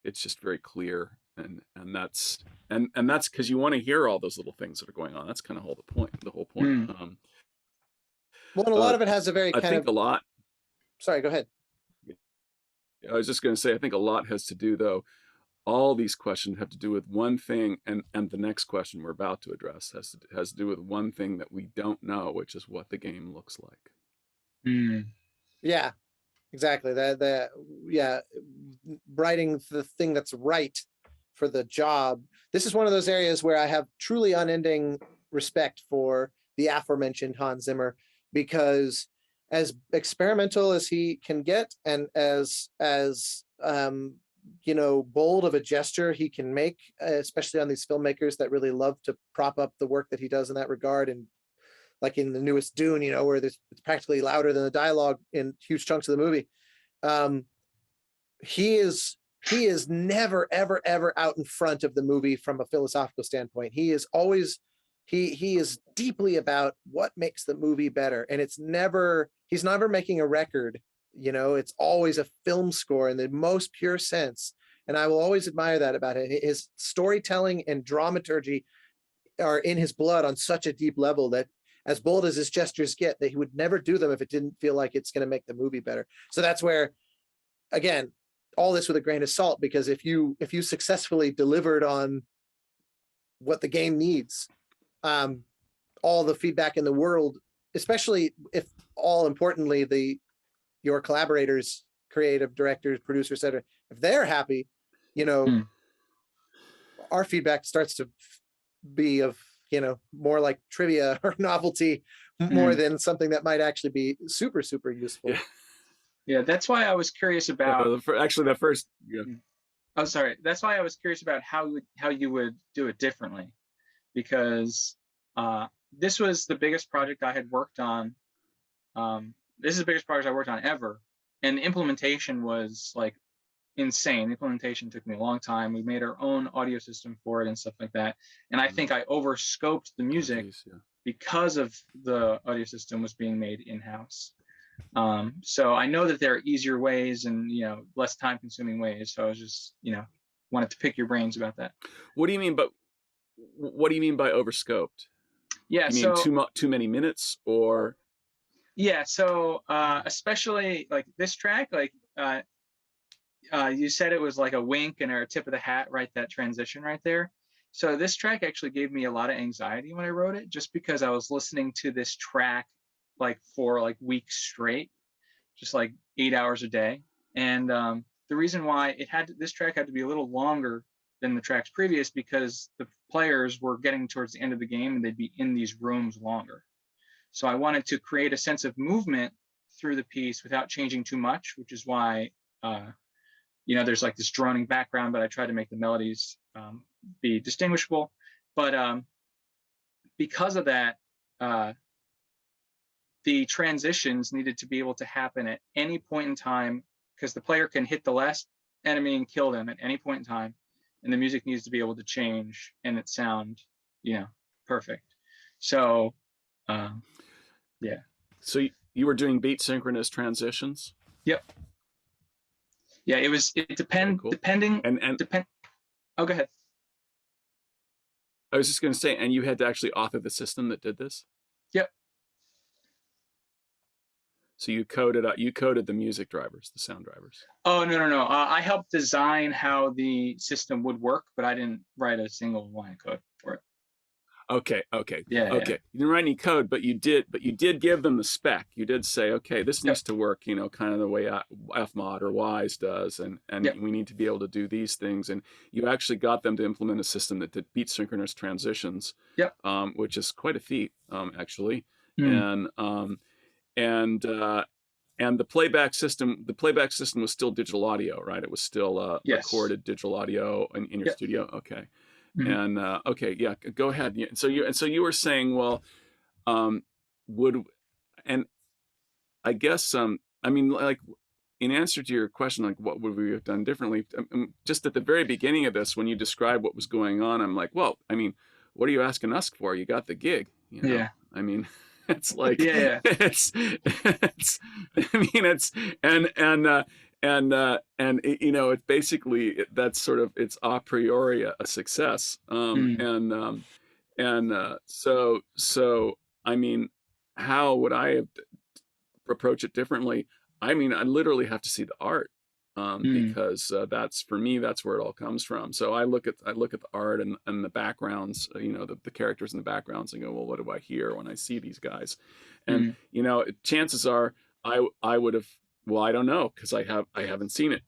it's just very clear, and that's because you want to hear all those little things that are going on. That's kind of the whole point. Well, and a lot of it has a very I think a lot. Sorry, go ahead. I was just going to say, I think a lot has to do, though. All these questions have to do with one thing, and the next question we're about to address has to do with one thing that we don't know, which is what the game looks like. Yeah, exactly. Yeah, writing the thing that's right for the job. This is one of those areas where I have truly unending respect for the aforementioned Hans Zimmer, because as experimental as he can get, and as bold of a gesture he can make, especially on these filmmakers that really love to prop up the work that he does in that regard, and like in the newest Dune, where it's practically louder than the dialogue in huge chunks of the movie. He is never, ever, ever out in front of the movie from a philosophical standpoint. He is always, he is deeply about what makes the movie better. And he's never making a record, it's always a film score in the most pure sense. And I will always admire that about him. His storytelling and dramaturgy are in his blood on such a deep level that, as bold as his gestures get, that he would never do them if it didn't feel like it's going to make the movie better. So that's where, again, all this with a grain of salt, because if you successfully delivered on what the game needs, all the feedback in the world, especially if, all importantly, your collaborators, creative directors, producers, etc., if they're happy, our feedback starts to be of more like trivia or novelty, more than something that might actually be super, super useful. Yeah, that's why I was curious about. Yeah. Oh, sorry. That's why I was curious about how you would do it differently, because this was the biggest project I had worked on. This is the biggest project I worked on ever, and the implementation was like insane. The implementation took me a long time. We made our own audio system for it and stuff like that. And I think I overscoped the music because of the audio system was being made in-house. So I know that there are easier ways and less time-consuming ways. So I was just wanted to pick your brains about that. What do you mean by overscoped? Yeah, you mean too many minutes, or? Yeah, so especially like this track, like you said it was like a wink and a tip of the hat, right? That transition right there. So this track actually gave me a lot of anxiety when I wrote it, just because I was listening to this track like for like weeks straight, just like 8 hours a day. And the reason why this track had to be a little longer than the tracks previous, because the players were getting towards the end of the game and they'd be in these rooms longer. So I wanted to create a sense of movement through the piece without changing too much, which is why there's like this droning background, but I tried to make the melodies be distinguishable. But because of that, the transitions needed to be able to happen at any point in time, because the player can hit the last enemy and kill them at any point in time, and the music needs to be able to change and it sound, perfect. So, yeah. So you were doing beat synchronous transitions? Yep. Yeah, it depending. Oh, go ahead. I was just going to say, and you had to actually author the system that did this? Yep. So you coded the music drivers, the sound drivers. Oh, no. I helped design how the system would work, but I didn't write a single line of code for it. Okay. Yeah. You didn't write any code, but you did give them the spec. You did say, okay, this needs to work, kind of the way FMOD or WISE does, and we need to be able to do these things. And you actually got them to implement a system that did beat synchronous transitions. Yep. Which is quite a feat, actually. Mm. And the playback system was still digital audio, right? It was still recorded digital audio in your studio. Okay. Mm-hmm. And go ahead. So you were saying, well, and I guess like in answer to your question, like what would we have done differently? Just at the very beginning of this, when you described what was going on, I'm like, well, what are you asking us for? You got the gig. Yeah. It's like it's it's basically that's sort of it's a priori a success. So how would I approach it differently? I literally have to see the art. because that's, for me, that's where it all comes from. So I look at the art and the backgrounds, the characters in the backgrounds, and go, well, what do I hear when I see these guys? And chances are I would have, well, I don't know, because I haven't seen it.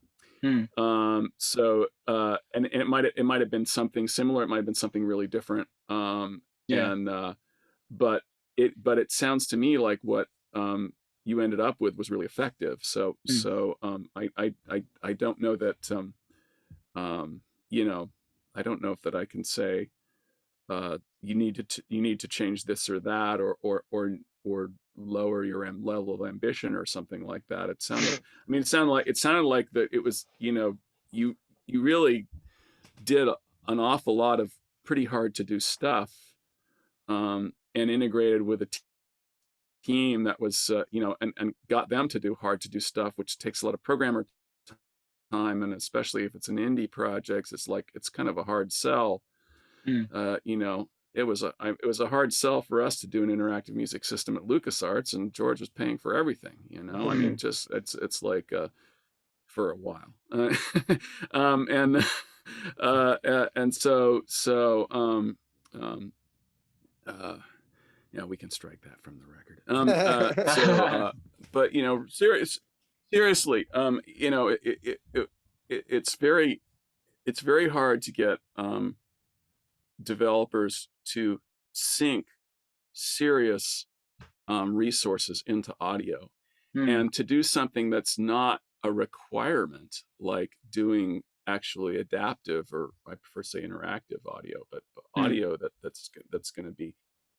So and it might have been something similar, it might have been something really different. But it sounds to me like what you ended up with was really effective. So I don't know that I don't know if that I can say you need to change this or that, or lower your level of ambition or something like that. It sounded it sounded like that it was, you really did an awful lot of pretty hard to do stuff, and integrated with a team that was and got them to do hard to do stuff, which takes a lot of programmer time, and especially if it's an indie project, it's kind of a hard sell. It was a hard sell for us to do an interactive music system at LucasArts, and George was paying for everything. I mean, just it's like for a while, and so yeah, we can strike that from the record. But seriously, it's very hard to get developers to sink serious resources into audio, and to do something that's not a requirement, like doing actually adaptive, or I prefer to say interactive audio, but audio that's going to be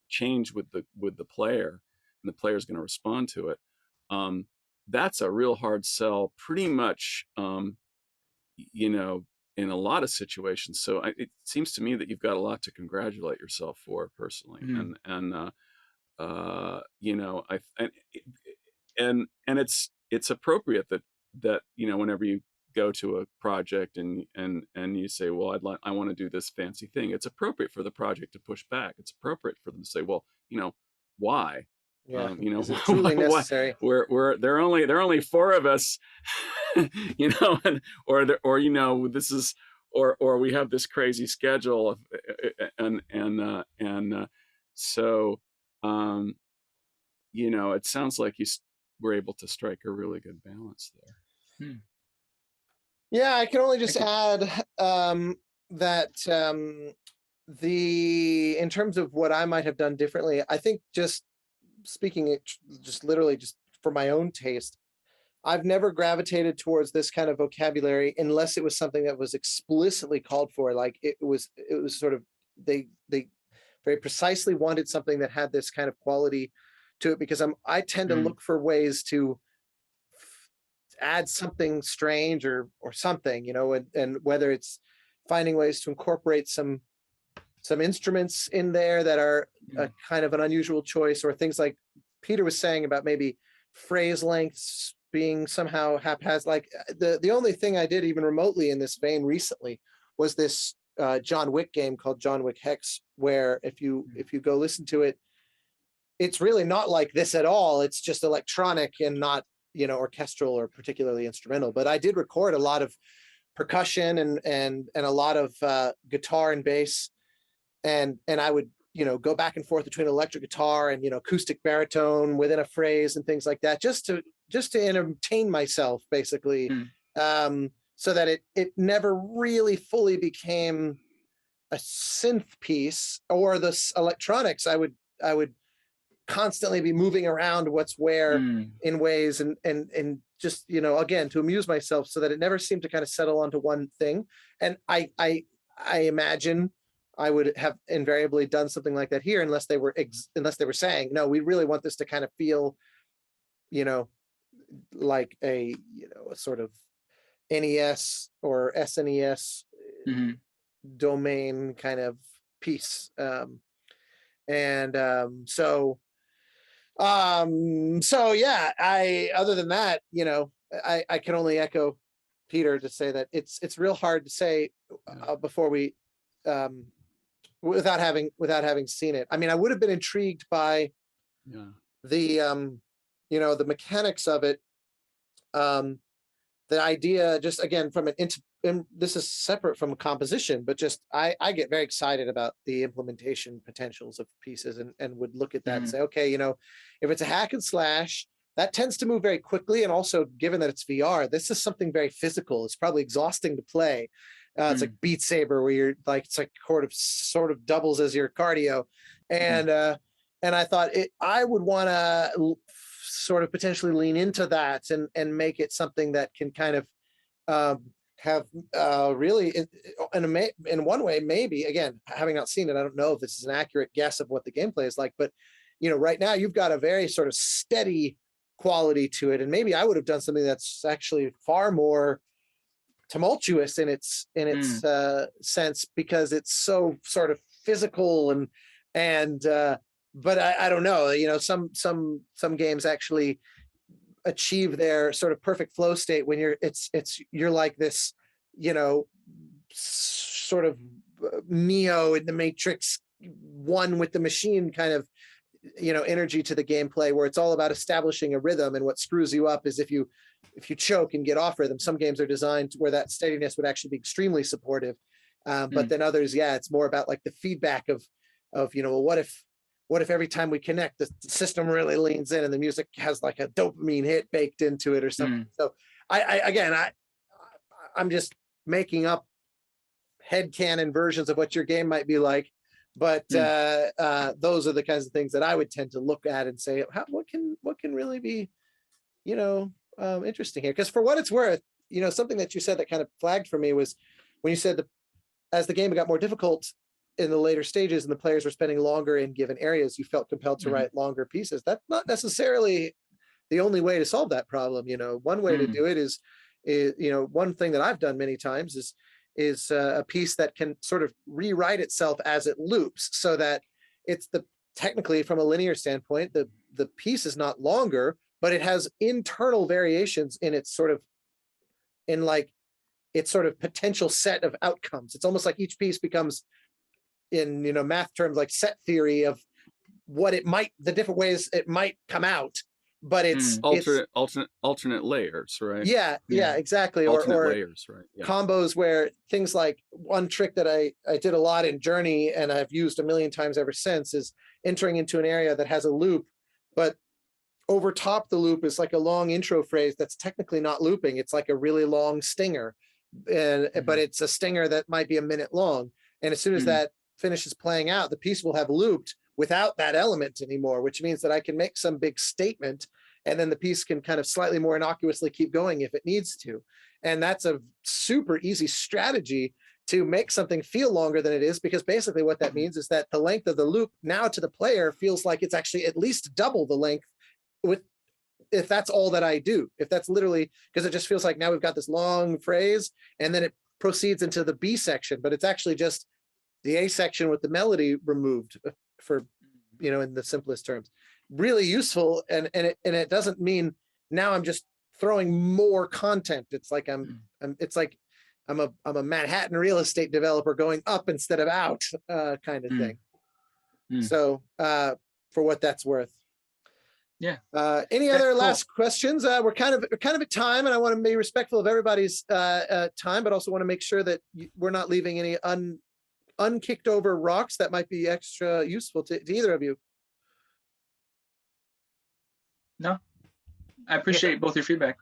changed with the player, and the player's going to respond to it. That's a real hard sell, pretty much, in a lot of situations. So it seems to me that you've got a lot to congratulate yourself for, personally. And it's appropriate that whenever you go to a project and you say, well, I want to do this fancy thing, it's appropriate for the project to push back. It's appropriate for them to say, well, why? Yeah, is it truly necessary? There are only four of us, and this is, or we have this crazy schedule, so it sounds like you were able to strike a really good balance there. Yeah, I can only just add that in terms of what I might have done differently, I think, just speaking it just literally just for my own taste, I've never gravitated towards this kind of vocabulary unless it was something that was explicitly called for. Like it was sort of, they very precisely wanted something that had this kind of quality to it, because I tend to look for ways to add something strange or something, and whether it's finding ways to incorporate some instruments in there that are a kind of an unusual choice, or things like Peter was saying about maybe phrase lengths being somehow haphazard. Like the only thing I did even remotely in this vein recently was this John Wick game called John Wick Hex, where if you go listen to it, it's really not like this at all. It's just electronic and not orchestral or particularly instrumental. But I did record a lot of percussion and a lot of guitar and bass, and I would go back and forth between electric guitar and acoustic baritone within a phrase and things like that, just to entertain myself, basically, so that it never really fully became a synth piece or the electronics. I would constantly be moving around what's where in ways and just again, to amuse myself, so that it never seemed to kind of settle onto one thing. And I imagine I would have invariably done something like that here, unless they were saying, no, we really want this to kind of feel like a sort of NES or SNES domain kind of piece. So yeah, other than that, I can only echo Peter to say that it's real hard to say before we without having seen it. I mean, I would have been intrigued by the the mechanics of it, that the idea, just again from and this is separate from composition, but just I get very excited about the implementation potentials of pieces, and would look at that and say, okay, if it's a hack and slash, that tends to move very quickly, and also given that it's VR, this is something very physical. It's probably exhausting to play. It's like Beat Saber, where you're like, it's like sort of doubles as your cardio, and I thought I would want to sort of potentially lean into that and make it something that can kind of have really in one way, maybe, again, having not seen it, I don't know if this is an accurate guess of what the gameplay is like, but right now you've got a very sort of steady quality to it, and maybe I would have done something that's actually far more tumultuous in its sense, because it's so sort of physical and but I don't know, some games actually achieve their sort of perfect flow state when you're like this, sort of Neo in the Matrix, one with the machine kind of, energy to the gameplay, where it's all about establishing a rhythm, and what screws you up is if you choke and get off rhythm. Some games are designed where that steadiness would actually be extremely supportive, but then others, it's more about like the feedback of well, what if every time we connect, the system really leans in and the music has like a dopamine hit baked into it or something. So I'm just making up headcanon versions of what your game might be like, but those are the kinds of things that I would tend to look at and say, what can really be interesting here. Because for what it's worth, something that you said that kind of flagged for me was when you said that as the game got more difficult in the later stages and the players were spending longer in given areas, you felt compelled to write longer pieces. That's not necessarily the only way to solve that problem. One way to do it is one thing that I've done many times is a piece that can sort of rewrite itself as it loops, so that it's technically, from a linear standpoint, the piece is not longer, but it has internal variations in its sort of potential set of outcomes. It's almost like each piece becomes, in math terms, like set theory of what the different ways it might come out, but it's alternate layers, right? Yeah, exactly. Alternate or layers, right? Yeah. Combos where things like, one trick that I did a lot in Journey and I've used a million times ever since, is entering into an area that has a loop, but over top the loop is like a long intro phrase that's technically not looping. It's like a really long stinger, but it's a stinger that might be a minute long. And as soon as that finishes playing out, the piece will have looped without that element anymore, which means that I can make some big statement, and then the piece can kind of slightly more innocuously keep going if it needs to. And that's a super easy strategy to make something feel longer than it is, because basically what that means is that the length of the loop now to the player feels like it's actually at least double the length, if that's all that I do. If that's literally, because it just feels like now we've got this long phrase and then it proceeds into the B section, but it's actually just the A section with the melody removed, for in the simplest terms. Really useful, and it doesn't mean now I'm just throwing more content. It's like I'm a Manhattan real estate developer going up instead of out, kind of thing. So for what that's worth. Yeah. Any other last questions? We're kind of at time, and I want to be respectful of everybody's time, but also want to make sure that we're not leaving any unkicked over rocks that might be extra useful to either of you. No, I appreciate both your feedback.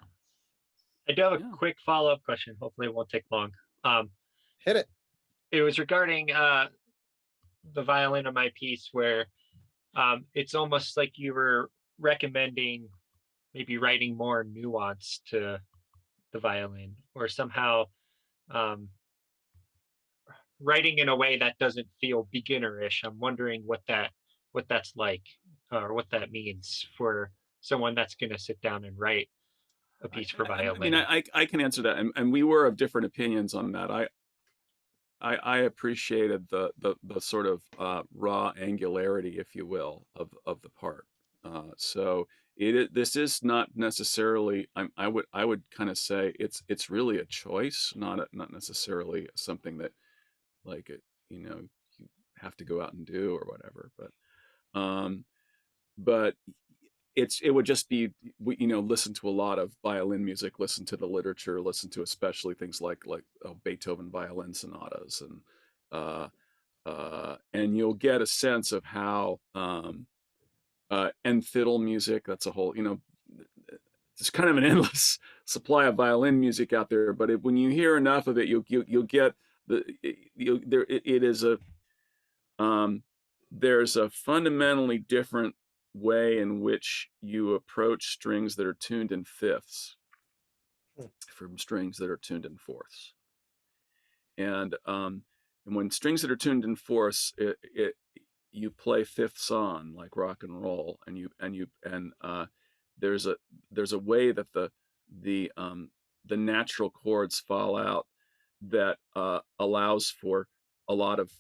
I do have a quick follow-up question. Hopefully it won't take long. Hit it. It was regarding the violin of my piece, where it's almost like you were recommending maybe writing more nuance to the violin, or somehow writing in a way that doesn't feel beginnerish. I'm wondering what that's like, or what that means for someone that's going to sit down and write a piece for violin. I can answer that, and we were of different opinions on that. I appreciated the sort of raw angularity, if you will, of the part. So this is not necessarily. I would kind of say it's really a choice, not necessarily something that you have to go out and do or whatever. But it would just be, you know, listen to a lot of violin music, listen to the literature, listen to especially things like Beethoven violin sonatas, and you'll get a sense of how and fiddle music. That's a whole, you know, there's kind of an endless supply of violin music out there. But when you hear enough of it, you'll get it is a there's a fundamentally different way in which you approach strings that are tuned in fifths from strings that are tuned in fourths. And when strings that are tuned in fourths, you play fifths on like rock and roll, and there's a way that the natural chords fall out that allows for a lot of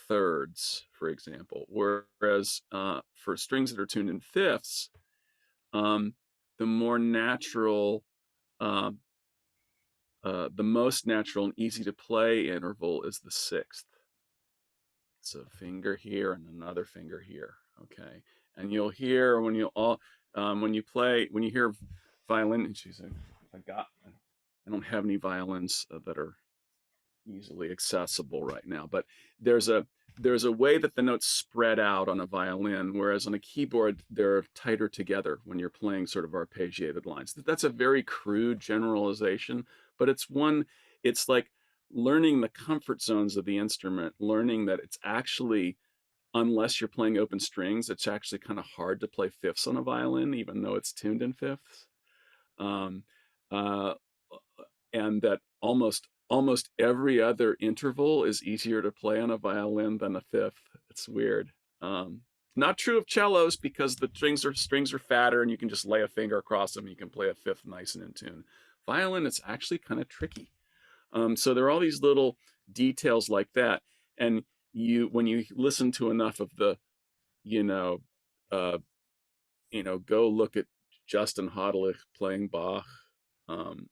thirds, for example. Whereas for strings that are tuned in fifths, the more natural, the most natural and easy to play interval is the sixth. It's a finger here and another finger here, okay? And you'll hear when you hear violin, geez, I don't have any violins that are easily accessible right now, but there's a way that the notes spread out on a violin, whereas on a keyboard they're tighter together when you're playing sort of arpeggiated lines. That's a very crude generalization, but it's like learning the comfort zones of the instrument, learning that it's actually, unless you're playing open strings, it's actually kind of hard to play fifths on a violin, even though it's tuned in fifths. And that almost every other interval is easier to play on a violin than a fifth. It's weird. Not true of cellos, because the strings are fatter and you can just lay a finger across them and you can play a fifth nice and in tune. Violin, it's actually kind of tricky. So there are all these little details like that. And when you listen to enough of the, go look at Justin Hodlich playing Bach, and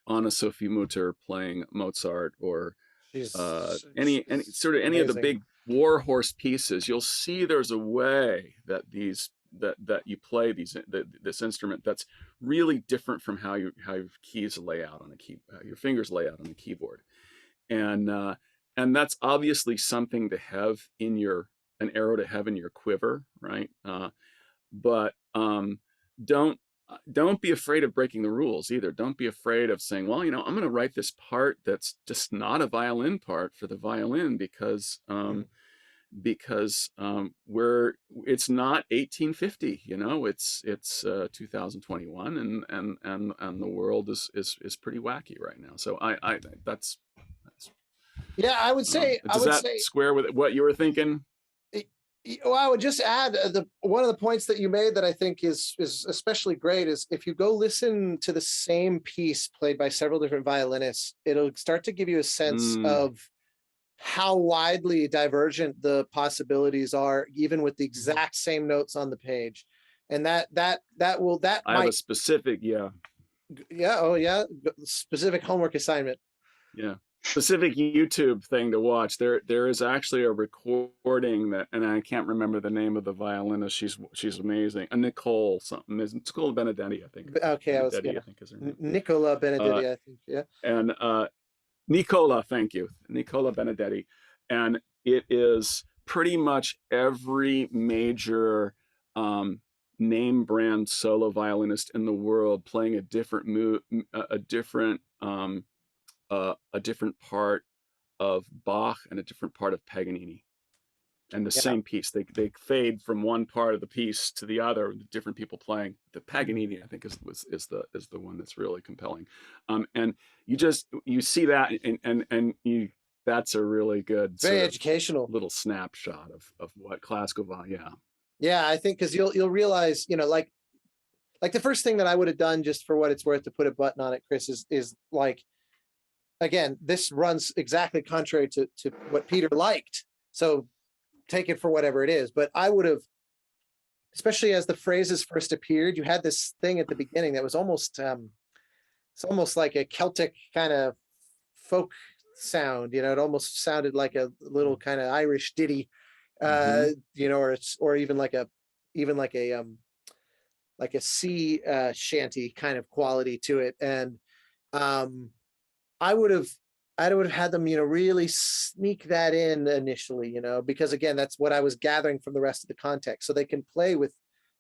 Anna Sophie Mutter playing Mozart, or any of the big warhorse pieces, you'll see there's a way that that you play this instrument that's really different from how your keys lay out on your fingers lay out on the keyboard, and that's obviously something to have an arrow to have in your quiver, right? But don't be afraid of breaking the rules either. Don't be afraid of saying, well, I'm going to write this part that's just not a violin part for the violin, because it's not 1850, it's 2021, and the world is pretty wacky right now. So that's yeah, I would say, does that square with what you were thinking? Well, I would just add one of the points that you made that I think is especially great is, if you go listen to the same piece played by several different violinists, it'll start to give you a sense of how widely divergent the possibilities are, even with the exact same notes on the page. And that I have a specific, specific homework assignment. Yeah. Specific YouTube thing to watch. There is actually a recording that, and I can't remember the name of the violinist. She's amazing. Nicole something. It's called Benedetti, I think. Okay, I think is her name. Nicola Benedetti, I think. Yeah. And Nicola, thank you, Nicola Benedetti, and it is pretty much every major name brand solo violinist in the world playing a different a different part of Bach and a different part of Paganini, and the same piece. They fade from one part of the piece to the other, different people playing. The Paganini, I think, is the one that's really compelling. And you see that, and that's a really good, very educational little snapshot of what classical violin. Yeah, I think, because you'll realize, like the first thing that I would have done, just for what it's worth, to put a button on it, Chris, is like, again, this runs exactly contrary to what Peter liked. So take it for whatever it is. But I would have, especially as the phrases first appeared, you had this thing at the beginning that was almost, it's almost like a Celtic kind of folk sound. It almost sounded like a little kind of Irish ditty, or even like a a sea shanty kind of quality to it. And I would have had them, really sneak that in initially, because again, that's what I was gathering from the rest of the context. So they can play with,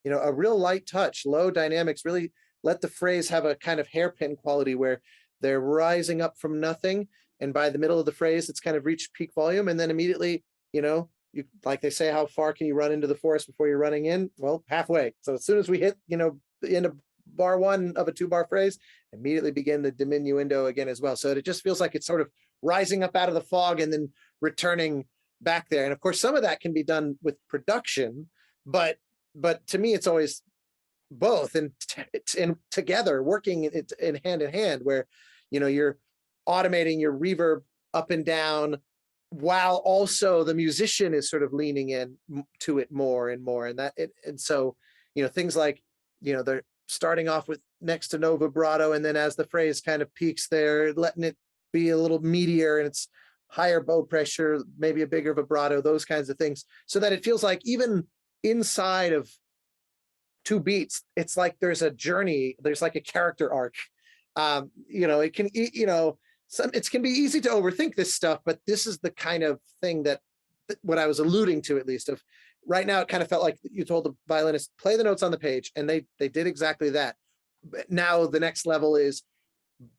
a real light touch, low dynamics, really let the phrase have a kind of hairpin quality where they're rising up from nothing. And by the middle of the phrase, it's kind of reached peak volume. And then immediately, you, like they say, how far can you run into the forest before you're running in? Well, halfway. So as soon as we hit, the end of bar one of a 2-bar phrase, immediately begin the diminuendo again as well. So it just feels like it's sort of rising up out of the fog and then returning back there. And of course, some of that can be done with production, but to me, it's always both and together, working in hand, where you're automating your reverb up and down while also the musician is sort of leaning in to it more and more. And so things like they're starting off with next to no vibrato, and then as the phrase kind of peaks, they're letting it be a little meatier and it's higher bow pressure, maybe a bigger vibrato, those kinds of things, so that it feels like even inside of 2 beats, it's like there's a journey, there's like a character arc. It can, it can be easy to overthink this stuff, but this is the kind of thing that what I was alluding to, at least, of right now, it kind of felt like you told the violinist, play the notes on the page, and they did exactly that. But now the next level is,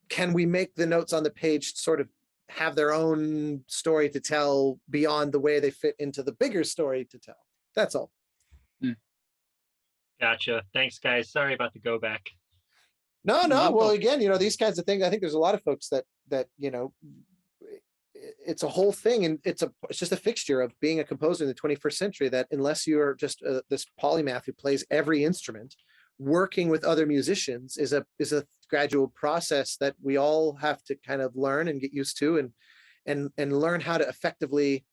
can we make the notes on the page sort of have their own story to tell beyond the way they fit into the bigger story to tell? That's all. Gotcha. Thanks, guys. Sorry about the go back. No. Well, again, these kinds of things, I think there's a lot of folks that it's a whole thing, and it's just a fixture of being a composer in the 21st century, that unless you're just this polymath who plays every instrument, working with other musicians is a gradual process that we all have to kind of learn and get used to, and learn how to effectively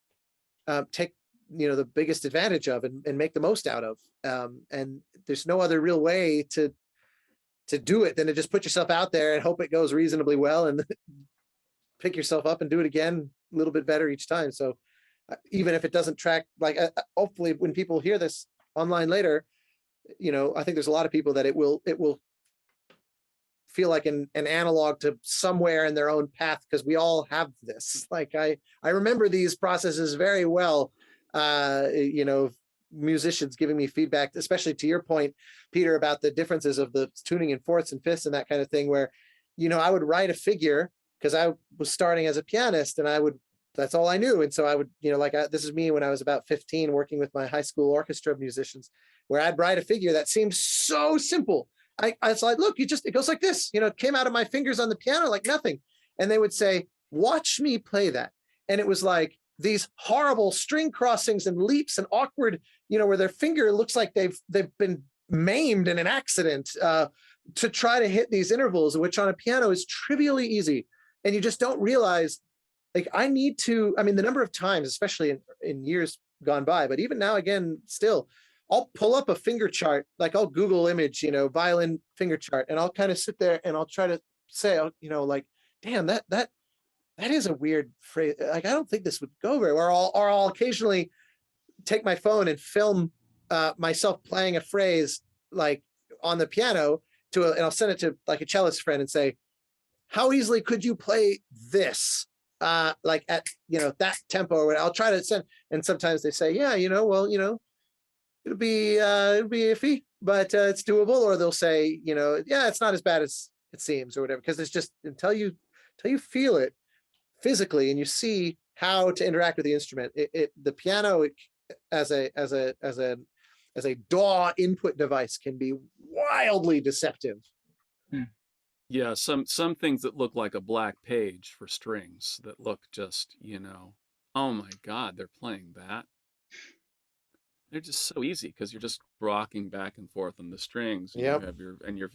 take the biggest advantage of and make the most out of. And there's no other real way to do it than to just put yourself out there and hope it goes reasonably well, and pick yourself up and do it again a little bit better each time. So even if it doesn't track, like hopefully when people hear this online later, I think there's a lot of people that it will feel like an analog to somewhere in their own path, because we all have this. Like I remember these processes very well. Musicians giving me feedback, especially to your point, Peter, about the differences of the tuning in fourths and fifths and that kind of thing, where I would write a figure because I was starting as a pianist, and that's all I knew. And so I would, this is me when I was about 15 working with my high school orchestra musicians, where I'd write a figure that seemed so simple. I was like, look, it goes like this, it came out of my fingers on the piano like nothing. And they would say, watch me play that. And it was like these horrible string crossings and leaps and awkward, where their finger looks like they've been maimed in an accident to try to hit these intervals, which on a piano is trivially easy. And you just don't realize, like, the number of times, especially in years gone by, but even now, again, still, I'll pull up a finger chart, like I'll Google image, violin finger chart, and I'll kind of sit there and I'll try to say, like, damn, that is a weird phrase. Like, I don't think this would go very well. Or I'll occasionally take my phone and film myself playing a phrase like on the piano and I'll send it to like a cellist friend and say, how easily could you play this? Like at, that tempo, or I'll try to send, and sometimes they say, yeah, well, it'll be iffy, but it's doable. Or they'll say, yeah, it's not as bad as it seems, or whatever. Because it's just until you feel it physically and you see how to interact with the instrument, the piano as a DAW input device can be wildly deceptive. Yeah, some things that look like a black page for strings that look just, oh my God, they're playing that. They're just so easy because you're just rocking back and forth on the strings. And Yep.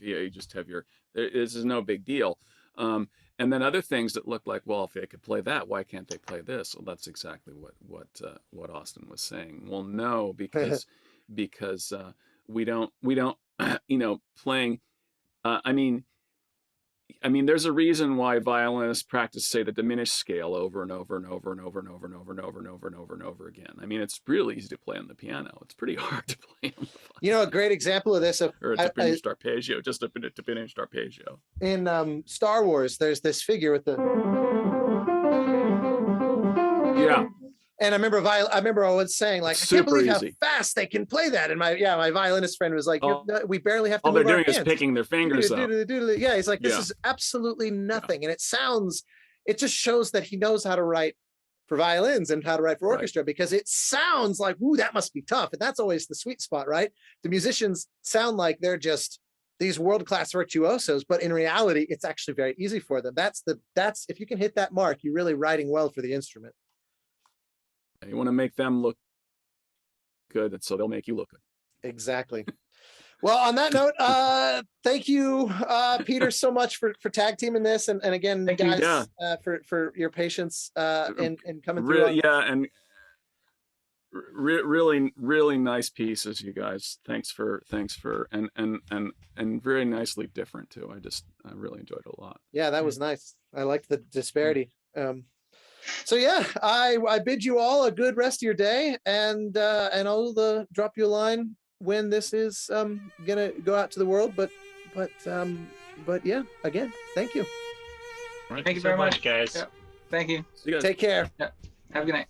You just have this is no big deal. And then other things that look like, well, if they could play that, why can't they play this? Well, that's exactly what Austin was saying. Well, no, because we don't playing. I mean, there's a reason why violinists practice, say, the diminished scale over and over and over and over and over and over and over and over and over and over again. I mean, it's really easy to play on the piano. It's pretty hard to play on the violin. You know, a great example of this, or a diminished arpeggio, just a diminished arpeggio. in Star Wars, there's this figure with the Yeah. And I remember I was saying, like, I can't believe how fast they can play that. And my violinist friend was like, we barely have to all move they're our doing hands. is picking their fingers up. Yeah, he's like, this is absolutely nothing. And it just shows that he knows how to write for violins and how to write for orchestra, because it sounds like, ooh, that must be tough. And that's always the sweet spot, right? The musicians sound like they're just these world-class virtuosos, but in reality, it's actually very easy for them. That's if you can hit that mark, you're really writing well for the instrument. You want to make them look good, and so they'll make you look good. Exactly. Well, on that note, thank you, Peter, so much for tag teaming this, and again, guys, for your patience in coming through. And really nice pieces, you guys. Thanks for and very nicely different too. I really enjoyed it a lot. Yeah, that was nice. I liked the disparity. So yeah, I bid you all a good rest of your day, and I'll drop you a line when this is gonna go out to the world. But yeah, again, thank you. Thank you very much, guys. Yeah. Thank you. See you guys. Take care. Yeah. Have a good night.